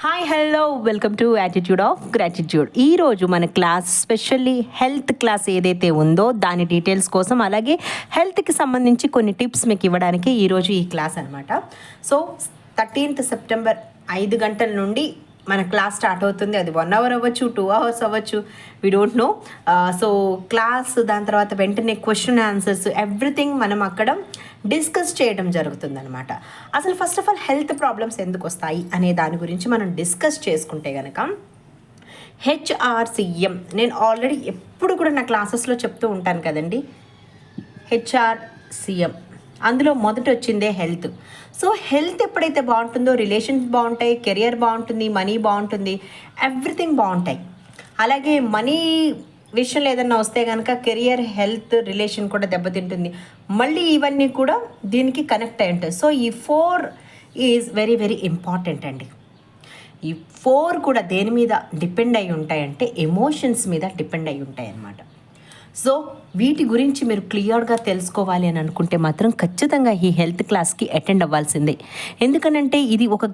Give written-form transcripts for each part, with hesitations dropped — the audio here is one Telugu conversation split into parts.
Hi hello welcome to attitude of gratitude. ఈరోజు మన క్లాస్ స్పెషల్లీ హెల్త్ క్లాస్ ఏదైతే ఉందో దాని డీటెయిల్స్ కోసం, అలాగే హెల్త్కి సంబంధించి కొన్ని టిప్స్ మీకు ఇవ్వడానికి ఈరోజు ఈ క్లాస్ అనమాట. సో 13th సెప్టెంబర్ 5 గంటల నుండి మన క్లాస్ స్టార్ట్ అవుతుంది. అది 1 hour అవ్వచ్చు, 2 hours అవ్వచ్చు, we don't know. So class దాని తర్వాత వెంటనే క్వశ్చన్ ఆన్సర్స్ ఎవ్రీథింగ్ మనం అక్కడ డిస్కస్ చేయడం జరుగుతుందనమాట. అసలు first of all health problems ఎందుకు వస్తాయి అనే దాని గురించి మనం డిస్కస్ చేసుకుంటే కనుక హెచ్ఆర్సిఎం, నేను ఆల్రెడీ ఎప్పుడు కూడా నా క్లాసెస్లో చెప్తూ ఉంటాను కదండి. హెచ్ఆర్సిఎం అందులో మొదట వచ్చిందే హెల్త్. సో హెల్త్ ఎప్పుడైతే బాగుంటుందో రిలేషన్స్ బాగుంటాయి, కెరియర్ బాగుంటుంది, మనీ బాగుంటుంది, ఎవ్రీథింగ్ బాగుంటాయి. అలాగే మనీ విషయంలో ఏదన్నా వస్తే కనుక కెరియర్, హెల్త్, రిలేషన్ కూడా దెబ్బతింటుంది. మళ్ళీ ఇవన్నీ కూడా దీనికి కనెక్ట్ అయి ఉంటాయి. సో ఈ 4 ఈజ్ వెరీ వెరీ ఇంపార్టెంట్ అండి. ఈ 4 కూడా దేని మీద డిపెండ్ అయి ఉంటాయంటే ఎమోషన్స్ మీద డిపెండ్ అయి ఉంటాయి అన్నమాట. సో వీటి గురించి మీరు క్లియర్గా తెలుసుకోవాలి అని అనుకుంటే మాత్రం ఖచ్చితంగా ఈ హెల్త్ క్లాస్కి అటెండ్ అవ్వాల్సిందే. ఎందుకనంటే ఇది ఒక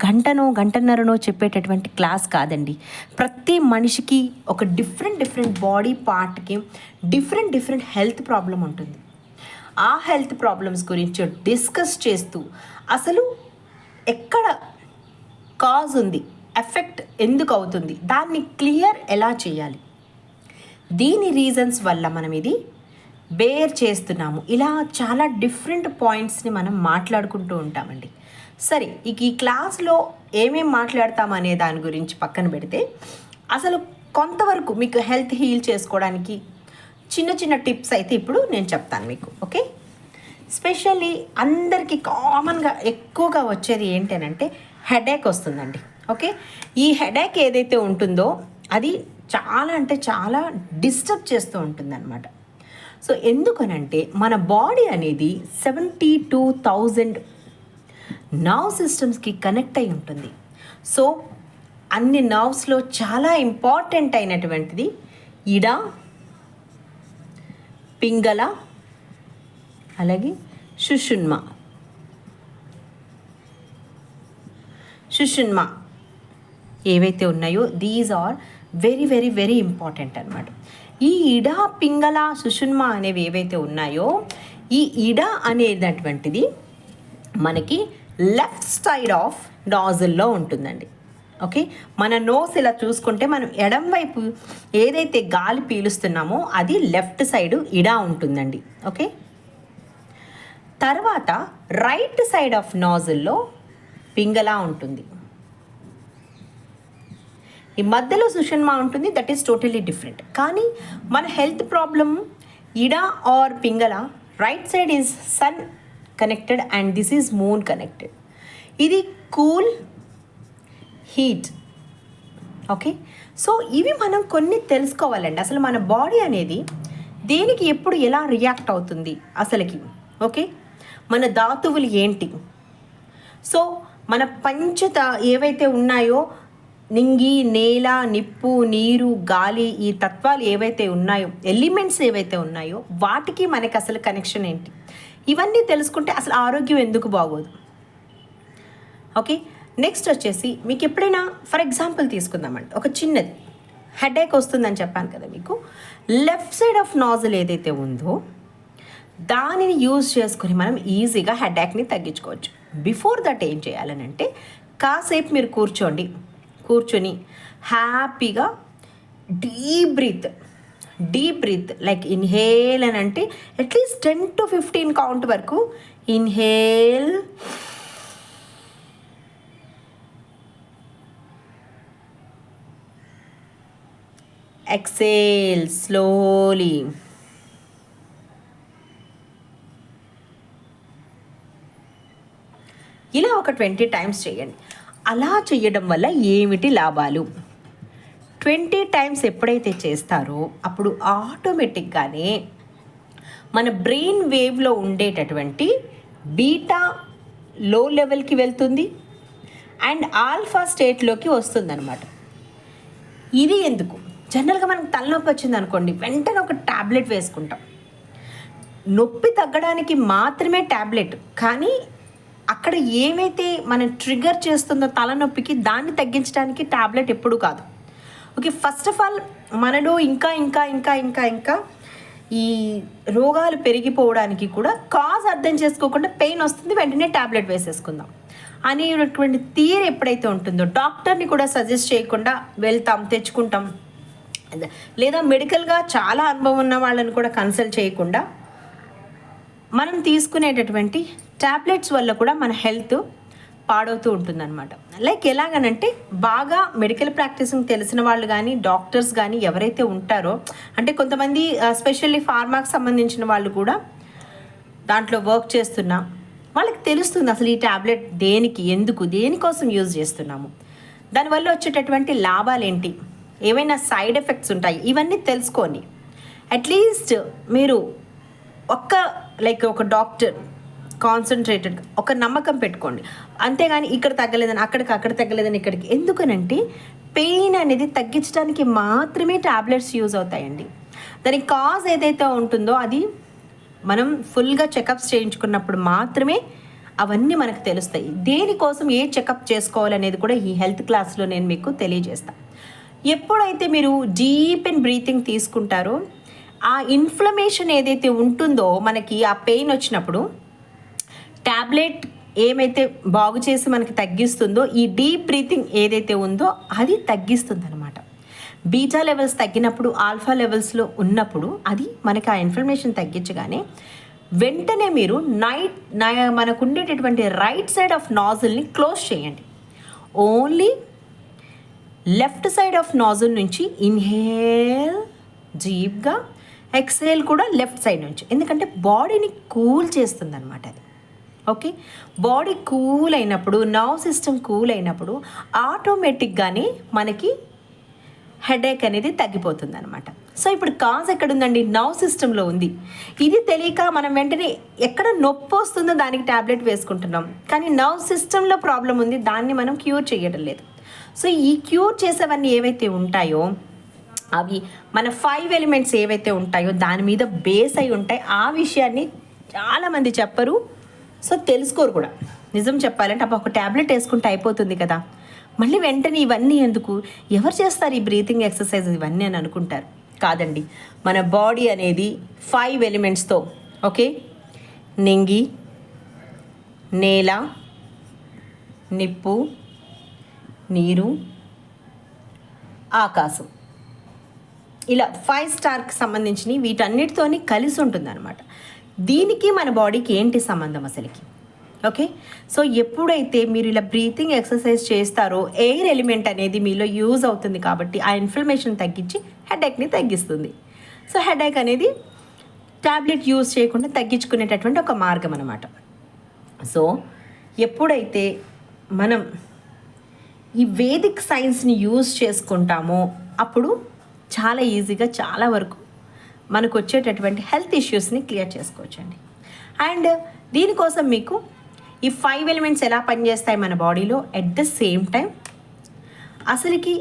గంటన్నరనో చెప్పేటటువంటి క్లాస్ కాదండి. ప్రతి మనిషికి ఒక డిఫరెంట్ బాడీ పార్ట్కి డిఫరెంట్ హెల్త్ ప్రాబ్లం ఉంటుంది. ఆ హెల్త్ ప్రాబ్లమ్స్ గురించి డిస్కస్ చేస్తూ అసలు ఎక్కడ కాజ్ ఉంది, ఎఫెక్ట్ ఎందుకు అవుతుంది, దాన్ని క్లియర్ ఎలా చేయాలి, దీని రీజన్స్ వల్ల మనం ఇది బేర్ చేస్తున్నాము, ఇలా చాలా డిఫరెంట్ పాయింట్స్ని మనం మాట్లాడుకుంటూ ఉంటామండి. సరే, ఇక ఈ క్లాస్లో ఏమేమి మాట్లాడతాం అనే దాని గురించి పక్కన పెడితే అసలు కొంతవరకు మీకు హెల్త్ హీల్ చేసుకోవడానికి చిన్న టిప్స్ అయితే ఇప్పుడు నేను చెప్తాను మీకు. ఓకే, స్పెషల్లీ అందరికీ కామన్గా ఎక్కువగా వచ్చేది ఏంటనంటే హెడేక్ వస్తుందండి. ఓకే, ఈ హెడేక్ ఏదైతే ఉంటుందో అది చాలా అంటే చాలా డిస్టర్బ్ చేస్తూ ఉంటుందన్నమాట. సో ఎందుకనంటే మన బాడీ అనేది 72,000 నర్వ్ సిస్టమ్స్కి కనెక్ట్ అయి ఉంటుంది. సో అన్ని నర్వ్స్లో చాలా ఇంపార్టెంట్ అయినటువంటిది ఇడ, పింగళ, అలాగే సుషుమ్నా ఏవైతే ఉన్నాయో దీస్ ఆర్ వెరీ ఇంపార్టెంట్ అనమాట. ఈ ఇడ, పింగళ, సుషుమ్నా అనేవి ఏవైతే ఉన్నాయో ఈ ఇడ అనేటటువంటిది మనకి లెఫ్ట్ సైడ్ ఆఫ్ నాజిల్లో ఉంటుందండి. ఓకే, మన నోస్ ఇలా చూసుకుంటే మనం ఎడం వైపు ఏదైతే గాలి పీలుస్తున్నామో అది లెఫ్ట్ సైడ్ ఇడ ఉంటుందండి. ఓకే, తర్వాత రైట్ సైడ్ ఆఫ్ నాజిల్లో పింగళ ఉంటుంది. ఈ మధ్యలో సుషుమ్నా ఉంటుంది. That is totally different. కానీ మన health problem Ida or Pingala, right side is sun connected and this is moon connected. ఇది కూల్, హీట్. ఓకే, సో ఇవి మనం కొన్ని తెలుసుకోవాలండి. అసలు మన బాడీ అనేది దేనికి ఎప్పుడు ఎలా రియాక్ట్ అవుతుంది అసలుకి. ఓకే, మన ధాతువులు ఏంటి, సో మన ఏవైతే ఉన్నాయో నింగి, నేల, నిప్పు, నీరు, గాలి, ఈ తత్వాలు ఏవైతే ఉన్నాయో, ఎలిమెంట్స్ ఏవైతే ఉన్నాయో వాటికి మనకి అసలు కనెక్షన్ ఏంటి, ఇవన్నీ తెలుసుకుంటే అసలు ఆరోగ్యం ఎందుకు బాగోదు. ఓకే, నెక్స్ట్ వచ్చేసి మీకు ఎప్పుడైనా ఫర్ ఎగ్జాంపుల్ తీసుకుందామండి, ఒక చిన్నది హెడేక్ వస్తుందని చెప్పాను కదా మీకు. లెఫ్ట్ సైడ్ ఆఫ్ నాజిల్ ఏదైతే ఉందో దానిని యూజ్ చేసుకొని మనం ఈజీగా హెడేక్ని తగ్గించుకోవచ్చు. బిఫోర్ దట్ ఏం చేయాలనంటే కాసేపు మీరు కూర్చొని హ్యాపీగా డీప్ బ్రీత్ లైక్ ఇన్హేల్ అని అంటే అట్లీస్ట్ 10 to 15 కౌంట్ వరకు ఇన్హేల్, ఎక్సేల్ స్లోలీ. ఇలా ఒక 20 times చేయండి. అలా చేయడం వల్ల ఏమిటి లాభాలు? 20 times ఎప్పుడైతే చేస్తారో అప్పుడు ఆటోమేటిక్గానే మన బ్రెయిన్ వేవ్లో ఉండేటటువంటి బీటా లో లెవెల్కి వెళ్తుంది అండ్ ఆల్ఫా స్టేట్లోకి వస్తుందన్నమాట. ఇది ఎందుకు? జనరల్గా మనకు తలనొప్పి వచ్చింది అనుకోండి, వెంటనే ఒక ట్యాబ్లెట్ వేసుకుంటాం. నొప్పి తగ్గడానికి మాత్రమే ట్యాబ్లెట్, కానీ అక్కడ ఏమైతే మనం ట్రిగర్ చేస్తుందో తలనొప్పికి దాన్ని తగ్గించడానికి టాబ్లెట్ ఎప్పుడు కాదు. ఓకే, ఫస్ట్ ఆఫ్ ఆల్ మనలో ఇంకా ఇంకా ఇంకా ఇంకా ఇంకా ఈ రోగాలు పెరిగిపోవడానికి కూడా కాజ్ అర్థం చేసుకోకుండా పెయిన్ వస్తుంది, వెంటనే టాబ్లెట్ వేసేసుకుందాం అనేటువంటి థియరీ ఎప్పుడైతే ఉంటుందో, డాక్టర్ని కూడా సజెస్ట్ చేయకుండా వెళ్తాం తెచ్చుకుంటాం, లేదా మెడికల్గా చాలా అనుభవం ఉన్న వాళ్ళని కూడా కన్సల్ట్ చేయకుండా మనం తీసుకునేటటువంటి టాబ్లెట్స్ వల్ల కూడా మన హెల్త్ పాడవుతూ ఉంటుందన్నమాట. లైక్ ఎలాగనంటే, బాగా మెడికల్ ప్రాక్టీసింగ్ తెలిసిన వాళ్ళు కానీ డాక్టర్స్ కానీ ఎవరైతే ఉంటారో, అంటే కొంతమంది స్పెషల్లీ ఫార్మాకి సంబంధించిన వాళ్ళు కూడా దాంట్లో వర్క్ చేస్తున్నా వాళ్ళకి తెలుస్తుంది అసలు ఈ టాబ్లెట్ దేనికి, ఎందుకు, దేనికోసం యూజ్ చేస్తున్నాము, దానివల్ల వచ్చేటటువంటి లాభాలు ఏంటి, ఏవైనా సైడ్ ఎఫెక్ట్స్ ఉంటాయి, ఇవన్నీ తెలుసుకోండి. అట్లీస్ట్ మీరు ఒక డాక్టర్ కాన్సన్ట్రేటెడ్గా ఒక నమ్మకం పెట్టుకోండి. అంతేగాని ఇక్కడ తగ్గలేదని అక్కడ తగ్గలేదని ఇక్కడికి. ఎందుకనంటే పెయిన్ అనేది తగ్గించడానికి మాత్రమే టాబ్లెట్స్ యూజ్ అవుతాయండి. దానికి కాజ్ ఏదైతే ఉంటుందో అది మనం ఫుల్గా చెకప్స్ చేయించుకున్నప్పుడు మాత్రమే అవన్నీ మనకు తెలుస్తాయి. దేనికోసం ఏ చెకప్ చేసుకోవాలనేది కూడా ఈ హెల్త్ క్లాస్లో నేను మీకు తెలియజేస్తాను. ఎప్పుడైతే మీరు డీప్ అండ్ బ్రీతింగ్ తీసుకుంటారో, ఆ ఇన్ఫ్లమేషన్ ఏదైతే ఉంటుందో మనకి ఆ పెయిన్ వచ్చినప్పుడు ట్యాబ్లెట్ ఏమైతే బాగు చేసి మనకి తగ్గిస్తుందో, ఈ డీప్ బ్రీతింగ్ ఏదైతే ఉందో అది తగ్గిస్తుంది అనమాట. బీటా లెవెల్స్ తగ్గినప్పుడు, ఆల్ఫా లెవెల్స్లో ఉన్నప్పుడు అది మనకి ఆ ఇన్ఫ్లమేషన్ తగ్గించగానే వెంటనే మీరు మనకు ఉండేటటువంటి రైట్ సైడ్ ఆఫ్ నాజిల్ని క్లోజ్ చేయండి. Only left side of nozzle నుంచి ఇన్హేల్ డీప్గా, ఎక్స్హేల్ కూడా లెఫ్ట్ సైడ్ నుంచి. ఎందుకంటే బాడీని కూల్ చేస్తుంది అనమాట అది. ఓకే, బాడీ కూల్ అయినప్పుడు, నర్వ్ సిస్టమ్ కూల్ అయినప్పుడు ఆటోమేటిక్గానే మనకి హెడేక్ అనేది తగ్గిపోతుంది అనమాట. సో ఇప్పుడు కాజ్ ఎక్కడుందండి? నర్వ్ సిస్టంలో ఉంది. ఇది తెలియక మనం వెంటనే ఎక్కడ నొప్పి వస్తుందో దానికి ట్యాబ్లెట్ వేసుకుంటున్నాం, కానీ నర్వ్ సిస్టంలో ప్రాబ్లం ఉంది, దాన్ని మనం క్యూర్ చేయడం లేదు. సో ఈ క్యూర్ చేసేవన్నీ ఏవైతే ఉంటాయో అవి మన 5 ఎలిమెంట్స్ ఏవైతే ఉంటాయో దాని మీద బేస్ అయి ఉంటాయి. ఆ విషయాన్ని చాలామంది చెప్పరు, సో తెలుసుకోరు కూడా. నిజం చెప్పాలంటే ఒక ట్యాబ్లెట్ వేసుకుంటే అయిపోతుంది కదా, మళ్ళీ వెంటనే ఇవన్నీ ఎందుకు, ఎవరు చేస్తారు ఈ బ్రీతింగ్ ఎక్సర్సైజ్ ఇవన్నీ అని అనుకుంటారు. కాదండి, మన బాడీ అనేది 5 ఎలిమెంట్స్తో, ఓకే, నింగి, నేల, నిప్పు, నీరు, ఆకాశం, ఇలా 5 స్టార్కి సంబంధించినవి వీటన్నిటితోని కలిసి ఉంటుంది అనమాట. దీనికి మన బాడీకి ఏంటి సంబంధం అసలుకి? ఓకే, సో ఎప్పుడైతే మీరు ఇలా బ్రీతింగ్ ఎక్సర్సైజ్ చేస్తారో ఎయిర్ ఎలిమెంట్ అనేది మీలో యూజ్ అవుతుంది కాబట్టి ఆ ఇన్ఫ్లమేషన్ తగ్గించి హెడేక్ని తగ్గిస్తుంది. సో హెడేక్ అనేది ట్యాబ్లెట్ యూజ్ చేయకుండా తగ్గించుకునేటటువంటి ఒక మార్గం అనమాట. సో ఎప్పుడైతే మనం ఈ వేదిక్ సైన్స్ని యూజ్ చేసుకుంటామో అప్పుడు చాలా ఈజీగా చాలా వరకు మనకు వచ్చేటటువంటి హెల్త్ ఇష్యూస్ని క్లియర్ చేసుకోవచ్చండి. అండ్ దీనికోసం మీకు ఈ 5 ఎలిమెంట్స్ ఎలా పనిచేస్తాయి మన బాడీలో, ఎట్ ద సేమ్ టైం అసలుకి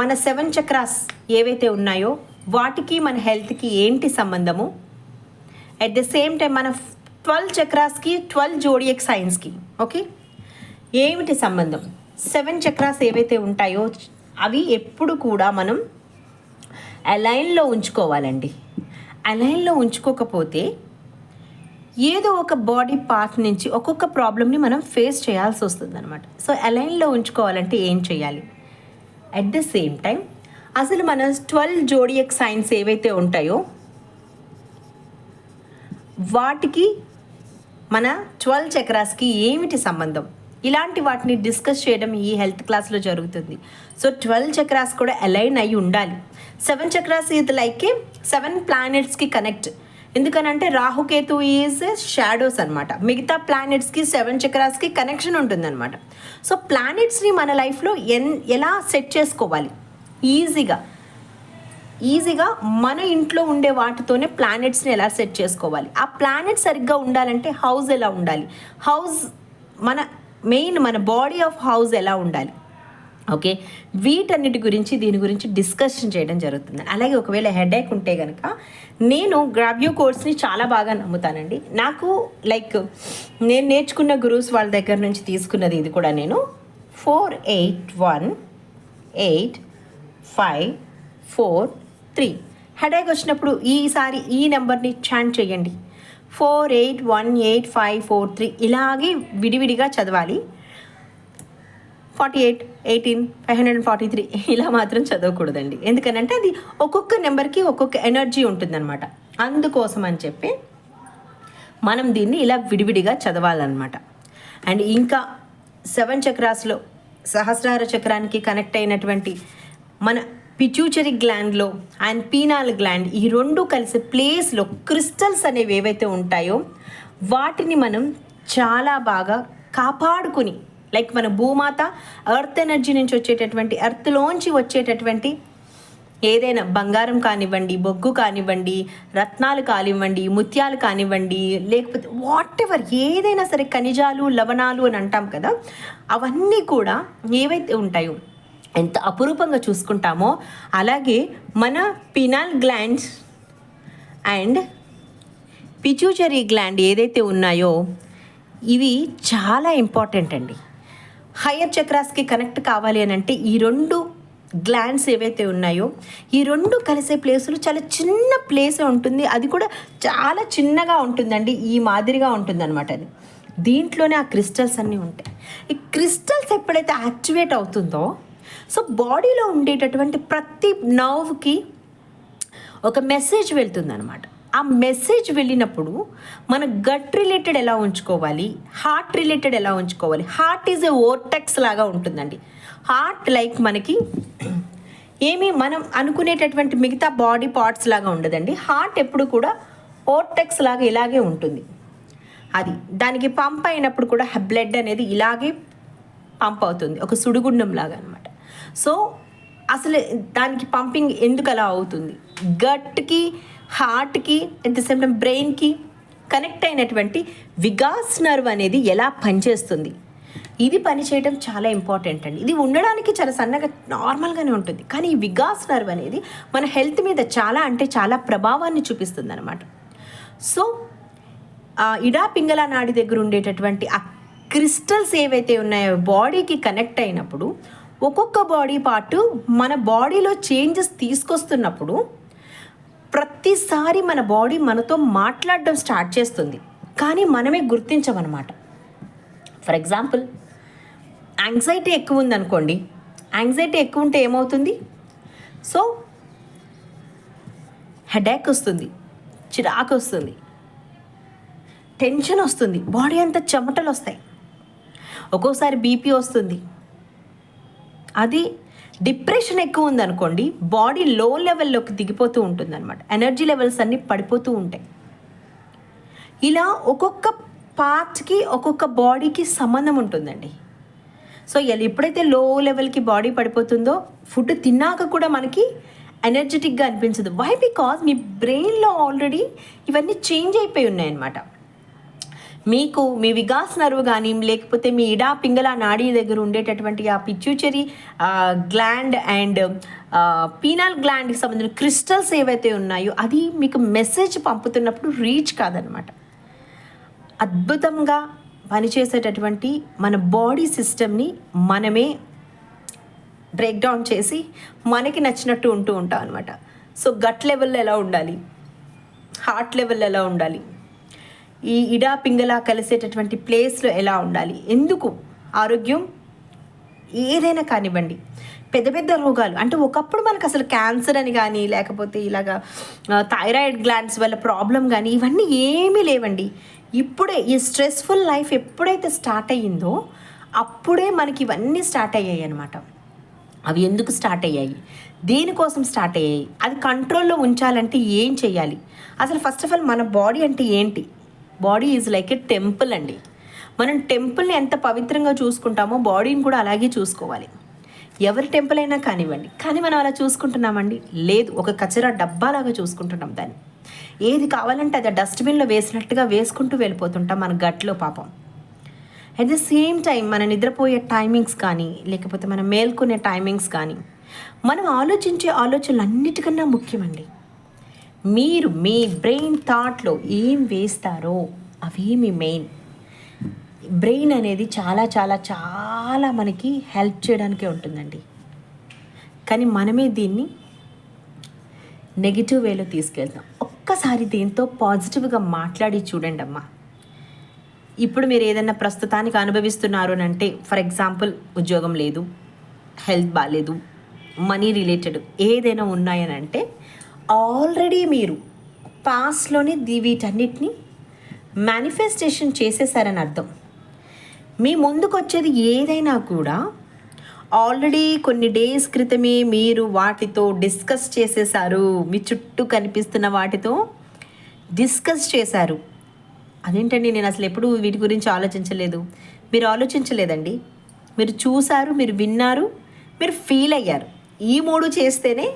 మన 7 చక్రాస్ ఏవైతే ఉన్నాయో వాటికి మన హెల్త్కి ఏంటి సంబంధము, ఎట్ ద సేమ్ టైం మన 12 చక్రాస్కి 12 జోడియక్ సైన్స్కి ఓకే ఏమిటి సంబంధం. 7 చక్రాస్ ఏవైతే ఉంటాయో అవి ఎప్పుడు కూడా మనం అలైన్లో ఉంచుకోవాలండి. అలైన్లో ఉంచుకోకపోతే ఏదో ఒక బాడీ పార్ట్ నుంచి ఒక్కొక్క ప్రాబ్లమ్ని మనం ఫేస్ చేయాల్సి వస్తుంది అనమాట. సో అలైన్లో ఉంచుకోవాలంటే ఏం చేయాలి? అట్ ద సేమ్ టైం అసలు మన 12 జోడియక్ సైన్స్ ఏవైతే ఉంటాయో వాటికి మన 12 చక్రాస్కి ఏమిటి సంబంధం, ఇలాంటి వాటిని డిస్కస్ చేయడం ఈ హెల్త్ క్లాస్లో జరుగుతుంది. సో 12 చక్రాస్ కూడా అలైన్ అయ్యి ఉండాలి. 7 చక్రాస్ ఇది లైక్ 7 ప్లానెట్స్కి కనెక్ట్. ఎందుకనంటే రాహుకేతు ఈజ్ షాడోస్ అనమాట. మిగతా ప్లానెట్స్కి 7 చక్రాస్కి కనెక్షన్ ఉంటుందన్నమాట. సో ప్లానెట్స్ని మన లైఫ్లో ఎలా సెట్ చేసుకోవాలి ఈజీగా మన ఇంట్లో ఉండే వాటితోనే ప్లానెట్స్ని ఎలా సెట్ చేసుకోవాలి. ఆ ప్లానెట్ సరిగ్గా ఉండాలంటే హౌస్ ఎలా ఉండాలి, హౌస్ మన బాడీ ఆఫ్ హౌస్ ఎలా ఉండాలి, ఓకే, వీటన్నిటి గురించి దీని గురించి డిస్కషన్ చేయడం జరుగుతుంది. అలాగే ఒకవేళ హెడేక్ ఉంటే కనుక నేను గ్రాబ్యూ కోర్స్ని చాలా బాగా నమ్ముతానండి. నాకు లైక్ నేను నేర్చుకున్న గురూస్ వాళ్ళ దగ్గర నుంచి తీసుకున్నది ఇది కూడా. నేను 481854 హెడేక్ వచ్చినప్పుడు ఈసారి ఈ నెంబర్ని చాంట్ చేయండి. 481854 ఇలాగే విడివిడిగా చదవాలి. 48 18 543 ఇలా మాత్రం చదవకూడదండి. ఎందుకనంటే అది ఒక్కొక్క నెంబర్కి ఒక్కొక్క ఎనర్జీ ఉంటుందన్నమాట. అందుకోసం అని చెప్పి మనం దీన్ని ఇలా విడివిడిగా చదవాలన్నమాట. అండ్ ఇంకా 7 చక్రాస్లో సహస్రార చక్రానికి కనెక్ట్ అయినటువంటి మన పిట్యూటరీ గ్లాండ్లో అండ్ పీనాల్ గ్లాండ్, ఈ రెండు కలిసి ప్లేస్లో క్రిస్టల్స్ అనేవి ఏవైతే ఉంటాయో వాటిని మనం చాలా బాగా కాపాడుకుని, లైక్ మన భూమాత ఎర్త్ ఎనర్జీ నుంచి వచ్చేటటువంటి, ఎర్త్లోంచి వచ్చేటటువంటి ఏదైనా బంగారం కానివ్వండి, బొగ్గు కానివ్వండి, రత్నాలు కానివ్వండి, ముత్యాలు కానివ్వండి, లేకపోతే వాట్ ఎవర్ ఏదైనా సరే, ఖనిజాలు లవణాలు అని అంటాం కదా, అవన్నీ కూడా ఏవైతే ఉంటాయో ఎంత అపురూపంగా చూసుకుంటామో అలాగే మన penal glands and pituitary gland ఏదైతే ఉన్నాయో ఇవి చాలా ఇంపార్టెంట్ అండి. హయ్యర్ చక్రాస్కి కనెక్ట్ కావాలి అని అంటే ఈ రెండు గ్లాండ్స్ ఏవైతే ఉన్నాయో ఈ రెండు కలిసే ప్లేసులు చాలా చిన్న ప్లేసే ఉంటుంది. అది కూడా చాలా చిన్నగా ఉంటుందండి, ఈ మాదిరిగా ఉంటుందన్నమాట. అది దీంట్లోనే ఆ క్రిస్టల్స్ అన్నీ ఉంటాయి. ఈ క్రిస్టల్స్ ఎప్పుడైతే యాక్టివేట్ అవుతుందో సో బాడీలో ఉండేటటువంటి ప్రతి నర్వ్కి ఒక మెసేజ్ వెళ్తుందన్నమాట. ఆ మెసేజ్ వెళ్ళినప్పుడు మన గట్ రిలేటెడ్ ఎలా ఉంచుకోవాలి, హార్ట్ రిలేటెడ్ ఎలా ఉంచుకోవాలి. హార్ట్ ఈజ్ ఏ ఓర్టెక్స్ లాగా ఉంటుందండి. హార్ట్ లైక్ మనకి ఏమి మనం అనుకునేటటువంటి మిగతా బాడీ పార్ట్స్ లాగా ఉండదండి. హార్ట్ ఎప్పుడు కూడా ఓర్టెక్స్ లాగా ఇలాగే ఉంటుంది. అది దానికి పంప్ అయినప్పుడు కూడా బ్లడ్ అనేది ఇలాగే పంప్ అవుతుంది, ఒక సుడిగుండం లాగా అనమాట. సో అసలు దానికి పంపింగ్ ఎందుకు అలా అవుతుంది, గట్కి హార్ట్కి అట్ ద సేమ్ టైం బ్రెయిన్కి కనెక్ట్ అయినటువంటి విగాస్ నర్వ్ అనేది ఎలా పనిచేస్తుంది, ఇది పనిచేయడం చాలా ఇంపార్టెంట్ అండి. ఇది ఉండడానికి చాలా సన్నగా నార్మల్గానే ఉంటుంది, కానీ ఈ విగాస్ నర్వ్ అనేది మన హెల్త్ మీద చాలా అంటే చాలా ప్రభావాన్ని చూపిస్తుంది అనమాట. సో ఇడా పింగళ నాడి దగ్గర ఉండేటటువంటి ఆ క్రిస్టల్స్ ఏవైతే ఉన్నాయో బాడీకి కనెక్ట్ అయినప్పుడు ఒక్కొక్క బాడీ పార్ట్ మన బాడీలో చేంజెస్ తీసుకొస్తున్నప్పుడు ప్రతిసారి మన బాడీ మనతో మాట్లాడడం స్టార్ట్ చేస్తుంది, కానీ మనమే గుర్తించమన్నమాట. ఫర్ ఎగ్జాంపుల్ యాంగ్జైటీ ఎక్కువ ఉందనుకోండి, యాంగ్జైటీ ఎక్కువ ఉంటే ఏమవుతుంది, సో హెడేక్ వస్తుంది, చిరాకు వస్తుంది, టెన్షన్ వస్తుంది, బాడీ అంతా చెమటలు వస్తాయి, ఒక్కోసారి బీపీ వస్తుంది. అది డిప్రెషన్ ఎక్కువ ఉందనుకోండి బాడీ లో లెవెల్లోకి దిగిపోతూ ఉంటుంది అనమాట. ఎనర్జీ లెవెల్స్ అన్నీ పడిపోతూ ఉంటాయి. ఇలా ఒక్కొక్క పార్ట్కి ఒక్కొక్క బాడీకి సంబంధం ఉంటుందండి. సో ఎప్పుడైతే లో లెవెల్కి బాడీ పడిపోతుందో ఫుడ్ తిన్నాక కూడా మనకి ఎనర్జెటిక్గా అనిపించదు. వై? బికాజ్ మీ బ్రెయిన్లో ఆల్రెడీ ఇవన్నీ చేంజ్ అయిపోయి ఉన్నాయన్నమాట. మీకు మీ విగాస్ నర్వ్ కానీ లేకపోతే మీ ఇడా పింగళ నాడీ దగ్గర ఉండేటటువంటి ఆ పిట్యూటరీ గ్లాండ్ అండ్ పీనాల్ గ్లాండ్కి సంబంధించిన క్రిస్టల్స్ ఏవైతే ఉన్నాయో అది మీకు మెసేజ్ పంపుతున్నప్పుడు రీచ్ కాదనమాట. అద్భుతంగా పనిచేసేటటువంటి మన బాడీ సిస్టమ్ని మనమే బ్రేక్ డౌన్ చేసి మనకి నచ్చినట్టు ఉంటూ ఉంటాం అనమాట. సో గట్ లెవెల్లో ఎలా ఉండాలి, హార్ట్ లెవెల్లో ఎలా ఉండాలి, ఈ ఇడా పింగళ కలిసేటటువంటి ప్లేస్లో ఎలా ఉండాలి, ఎందుకు ఆరోగ్యం ఏదైనా కానివ్వండి, పెద్ద పెద్ద రోగాలు అంటే ఒకప్పుడు మనకు అసలు క్యాన్సర్ అని కానీ లేకపోతే ఇలాగా థైరాయిడ్ గ్లాండ్స్ వల్ల ప్రాబ్లం కానీ ఇవన్నీ ఏమీ లేవండి. ఇప్పుడే ఈ స్ట్రెస్ఫుల్ లైఫ్ ఎప్పుడైతే స్టార్ట్ అయ్యిందో అప్పుడే మనకి ఇవన్నీ స్టార్ట్ అయ్యాయి అనమాట. అవి ఎందుకు స్టార్ట్ అయ్యాయి, దేనికోసం స్టార్ట్ అయ్యాయి, అది కంట్రోల్లో ఉంచాలంటే ఏం చేయాలి, అసలు ఫస్ట్ ఆఫ్ ఆల్ మన బాడీ అంటే ఏంటి. Body is like A temple అండి. మనం టెంపుల్ని ఎంత పవిత్రంగా చూసుకుంటామో బాడీని కూడా అలాగే చూసుకోవాలి. ఎవరి టెంపుల్ అయినా కానివ్వండి, కానీ మనం అలా చూసుకుంటున్నామండి, లేదు, ఒక కచరా డబ్బాలాగా చూసుకుంటున్నాం దాన్ని. ఏది కావాలంటే అది డస్ట్బిన్లో వేసినట్టుగా వేసుకుంటూ వెళ్ళిపోతుంటాం మన గట్లో. పాపం అట్ ద సేమ్ టైం మన నిద్రపోయే టైమింగ్స్ కానీ, లేకపోతే మనం మేల్కొనే టైమింగ్స్ కానీ, మనం ఆలోచించే ఆలోచనలు అన్నిటికన్నా ముఖ్యమండి. మీరు మీ బ్రెయిన్ థాట్లో ఏం వేస్తారో అవి మీ మెయిన్. బ్రెయిన్ అనేది చాలా చాలా చాలా మనకి హెల్ప్ చేయడానికే ఉంటుందండి. కానీ మనమే దీన్ని నెగిటివ్ వేలో తీసుకెళ్తాం. ఒక్కసారి దీంతో పాజిటివ్గా మాట్లాడి చూడండి అమ్మా. ఇప్పుడు మీరు ఏదైనా ప్రస్తుతానికి అనుభవిస్తున్నారు అని అంటే, ఫర్ ఎగ్జాంపుల్ ఉద్యోగం లేదు, హెల్త్ బాగాలేదు, మనీ రిలేటెడ్ ఏదైనా ఉన్నాయని అంటే ఆల్రెడీ మీరు పాస్ట్లోనే వీటన్నిటిని మేనిఫెస్టేషన్ చేసేసారని అర్థం. మీ ముందుకు వచ్చేది ఏదైనా కూడా ఆల్రెడీ కొన్ని డేస్ క్రితమే మీరు వాటితో డిస్కస్ చేసేసారు. మీ చుట్టూ కనిపిస్తున్న వాటితో డిస్కస్ చేశారు. అదేంటండి, నేను అసలు ఎప్పుడు వీటి గురించి ఆలోచించలేదు. మీరు ఆలోచించలేదండి, మీరు చూసారు, మీరు విన్నారు, మీరు ఫీల్ అయ్యారు. ఈ మూడు చేస్తేనే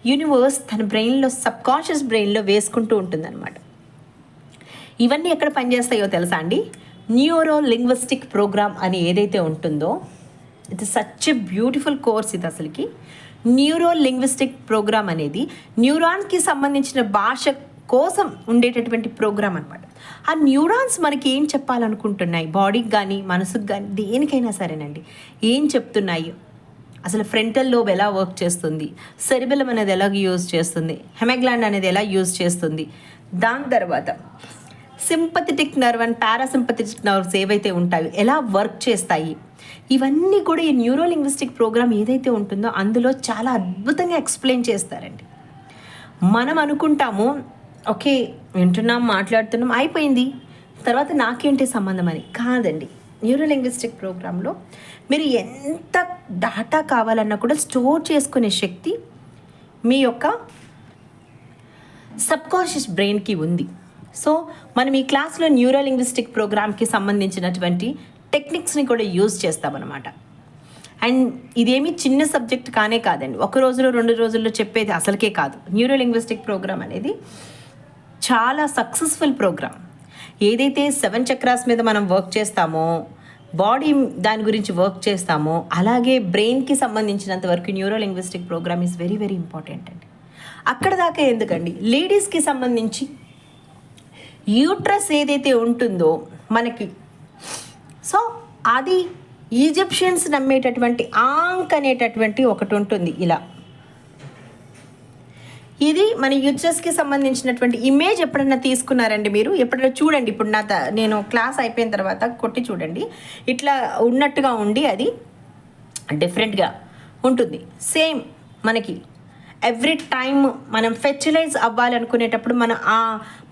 యూనివర్స్ తన బ్రెయిన్లో, సబ్కాన్షియస్ బ్రెయిన్లో వేసుకుంటూ ఉంటుందన్నమాట. ఇవన్నీ ఎక్కడ పనిచేస్తాయో తెలుసా అండి? న్యూరో లింగ్విస్టిక్ ప్రోగ్రామ్ అని ఏదైతే ఉంటుందో, ఇది సచ్ ఎ బ్యూటిఫుల్ కోర్స్. ఇది అసలుకి న్యూరో లింగ్విస్టిక్ ప్రోగ్రామ్ అనేది న్యూరాన్కి సంబంధించిన భాష కోసం ఉండేటటువంటి ప్రోగ్రామ్ అనమాట. ఆ న్యూరాన్స్ మనకి ఏం చెప్పాలనుకుంటున్నాయి, బాడీకి కానీ మనసుకు కానీ దేనికైనా సరేనండి, ఏం చెప్తున్నాయి, అసలు ఫ్రంటల్ లోబ్ ఎలా వర్క్ చేస్తుంది, సెరిబెలం అనేది ఎలా యూజ్ చేస్తుంది, హెమగ్లాండ్ అనేది ఎలా యూజ్ చేస్తుంది, దాని తర్వాత sympathetic nerve and parasympathetic nerves ఏవైతే ఉంటాయో ఎలా వర్క్ చేస్తాయి, ఇవన్నీ కూడా ఈ న్యూరో లింగ్విస్టిక్ ప్రోగ్రామ్ ఏదైతే ఉంటుందో అందులో చాలా అద్భుతంగా ఎక్స్ప్లెయిన్ చేస్తారండి. మనం అనుకుంటాము, ఓకే వింటున్నాం, మాట్లాడుతున్నాం, అయిపోయింది, తర్వాత నాకేంటి సంబంధం అని. కాదండి, న్యూరో లింగ్విస్టిక్ ప్రోగ్రాంలో మీరు ఎంత డాటా కావాలన్నా కూడా స్టోర్ చేసుకునే శక్తి మీ యొక్క సబ్కాన్షియస్ బ్రెయిన్కి ఉంది. సో మనం ఈ క్లాస్లో న్యూరో లింగ్విస్టిక్ ప్రోగ్రామ్కి సంబంధించినటువంటి టెక్నిక్స్ని కూడా యూజ్ చేస్తామన్నమాట. అండ్ ఇదేమీ చిన్న సబ్జెక్ట్ కానే కాదండి, ఒక రోజులో 2 రోజుల్లో చెప్పేది అసలుకే కాదు. న్యూరో లింగ్విస్టిక్ ప్రోగ్రామ్ అనేది చాలా సక్సెస్ఫుల్ ప్రోగ్రామ్. ఏదైతే 7 చక్రాస్ మీద మనం వర్క్ చేస్తామో, బాడీ దాని గురించి వర్క్ చేస్తామో, అలాగే బ్రెయిన్కి సంబంధించినంత వరకు neuro linguistic programme is very very important అండి. అక్కడ దాకా ఎందుకండి, లేడీస్కి సంబంధించి యూట్రస్ ఏదైతే ఉంటుందో మనకి, సో అది ఈజిప్షియన్స్ నమ్మేటటువంటి ఆంక్ అనేటటువంటి ఒకటి ఉంటుంది. ఇలా ఇది మన యూట్రస్కి సంబంధించినటువంటి ఇమేజ్ ఎప్పుడన్నా తీసుకున్నారండి మీరు? ఎప్పుడైనా చూడండి, ఇప్పుడు నేను క్లాస్ అయిపోయిన తర్వాత కొట్టి చూడండి, ఇట్లా ఉన్నట్టుగా ఉండి అది డిఫరెంట్గా ఉంటుంది. సేమ్ మనకి ఎవ్రీ టైం మనం ఫెర్టిలైజ్ అవ్వాలనుకునేటప్పుడు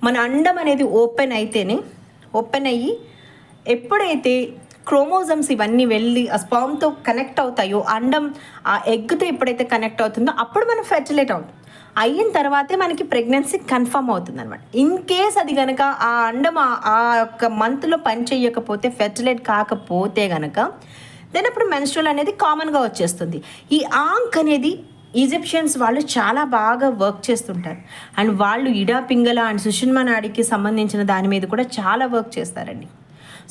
మన అండం అనేది ఓపెన్ అయ్యి ఎప్పుడైతే క్రోమోజమ్స్ ఇవన్నీ వెళ్ళి ఆ స్పర్మ్తో కనెక్ట్ అవుతాయో, అండం ఆ ఎగ్తో ఎప్పుడైతే కనెక్ట్ అవుతుందో అప్పుడు మనం ఫెర్టిలైట్ అవుతాం. అయిన తర్వాతే మనకి ప్రెగ్నెన్సీ కన్ఫర్మ్ అవుతుంది అనమాట. ఇన్ కేస్ అది కనుక ఆ అండం ఆ యొక్క మంత్లో పని చేయకపోతే, ఫెర్టిలైట్ కాకపోతే కనుక, దెన్ అప్పుడు మెన్స్ట్రువల్ అనేది కామన్గా వచ్చేస్తుంది. ఈ ఆంక్ అనేది ఈజిప్షియన్స్ వాళ్ళు చాలా బాగా వర్క్ చేస్తుంటారు. అండ్ వాళ్ళు ఇడా పింగళ అండ్ సుషుమ్నా నాడికి సంబంధించిన దాని మీద కూడా చాలా వర్క్ చేస్తారండి.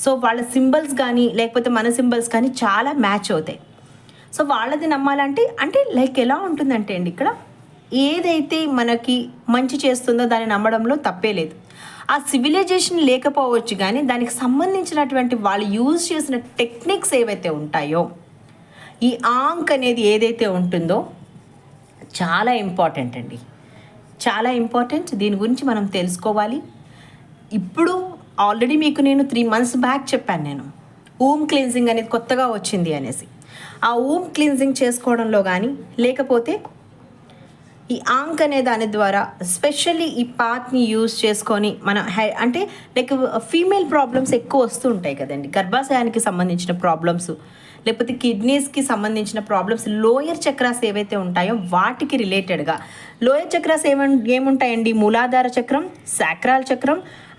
సో వాళ్ళ సింబల్స్ కానీ లేకపోతే మన సింబల్స్ కానీ చాలా మ్యాచ్ అవుతాయి. సో వాళ్ళది నమ్మాలంటే లైక్ ఎలా ఉంటుందంటే అండి, ఇక్కడ ఏదైతే మనకి మంచి చేస్తుందో దాన్ని నమ్మడంలో తప్పే లేదు. ఆ సివిలైజేషన్ లేకపోవచ్చు కానీ దానికి సంబంధించినటువంటి వాళ్ళు యూజ్ చేసిన టెక్నిక్స్ ఏవైతే ఉంటాయో, ఈ ఆంక్ అనేది ఏదైతే ఉంటుందో చాలా ఇంపార్టెంట్ అండి, చాలా ఇంపార్టెంట్. దీని గురించి మనం తెలుసుకోవాలి. ఇప్పుడు ఆల్రెడీ మీకు నేను 3 months బ్యాక్ చెప్పాను, నేను ఊమ్ క్లీన్జింగ్ అనేది కొత్తగా వచ్చింది అనేసి. ఆ ఊమ్ క్లీన్జింగ్ చేసుకోవడంలో కానీ, లేకపోతే ఈ ఆంక్ అనే దాని ద్వారా స్పెషల్లీ ఈ పాత్ని యూజ్ చేసుకొని మన అంటే లైక్ ఫీమేల్ ప్రాబ్లమ్స్ ఎక్కువ వస్తూ ఉంటాయి కదండి, గర్భాశయానికి సంబంధించిన ప్రాబ్లమ్స్, లేకపోతే కిడ్నీస్కి సంబంధించిన ప్రాబ్లమ్స్, లోయర్ చక్రాస్ ఏవైతే ఉంటాయో వాటికి రిలేటెడ్గా. లోయర్ చక్రాస్ ఏముంటాయండి, మూలాధార చక్రం, సాక్రాల్ చక్రం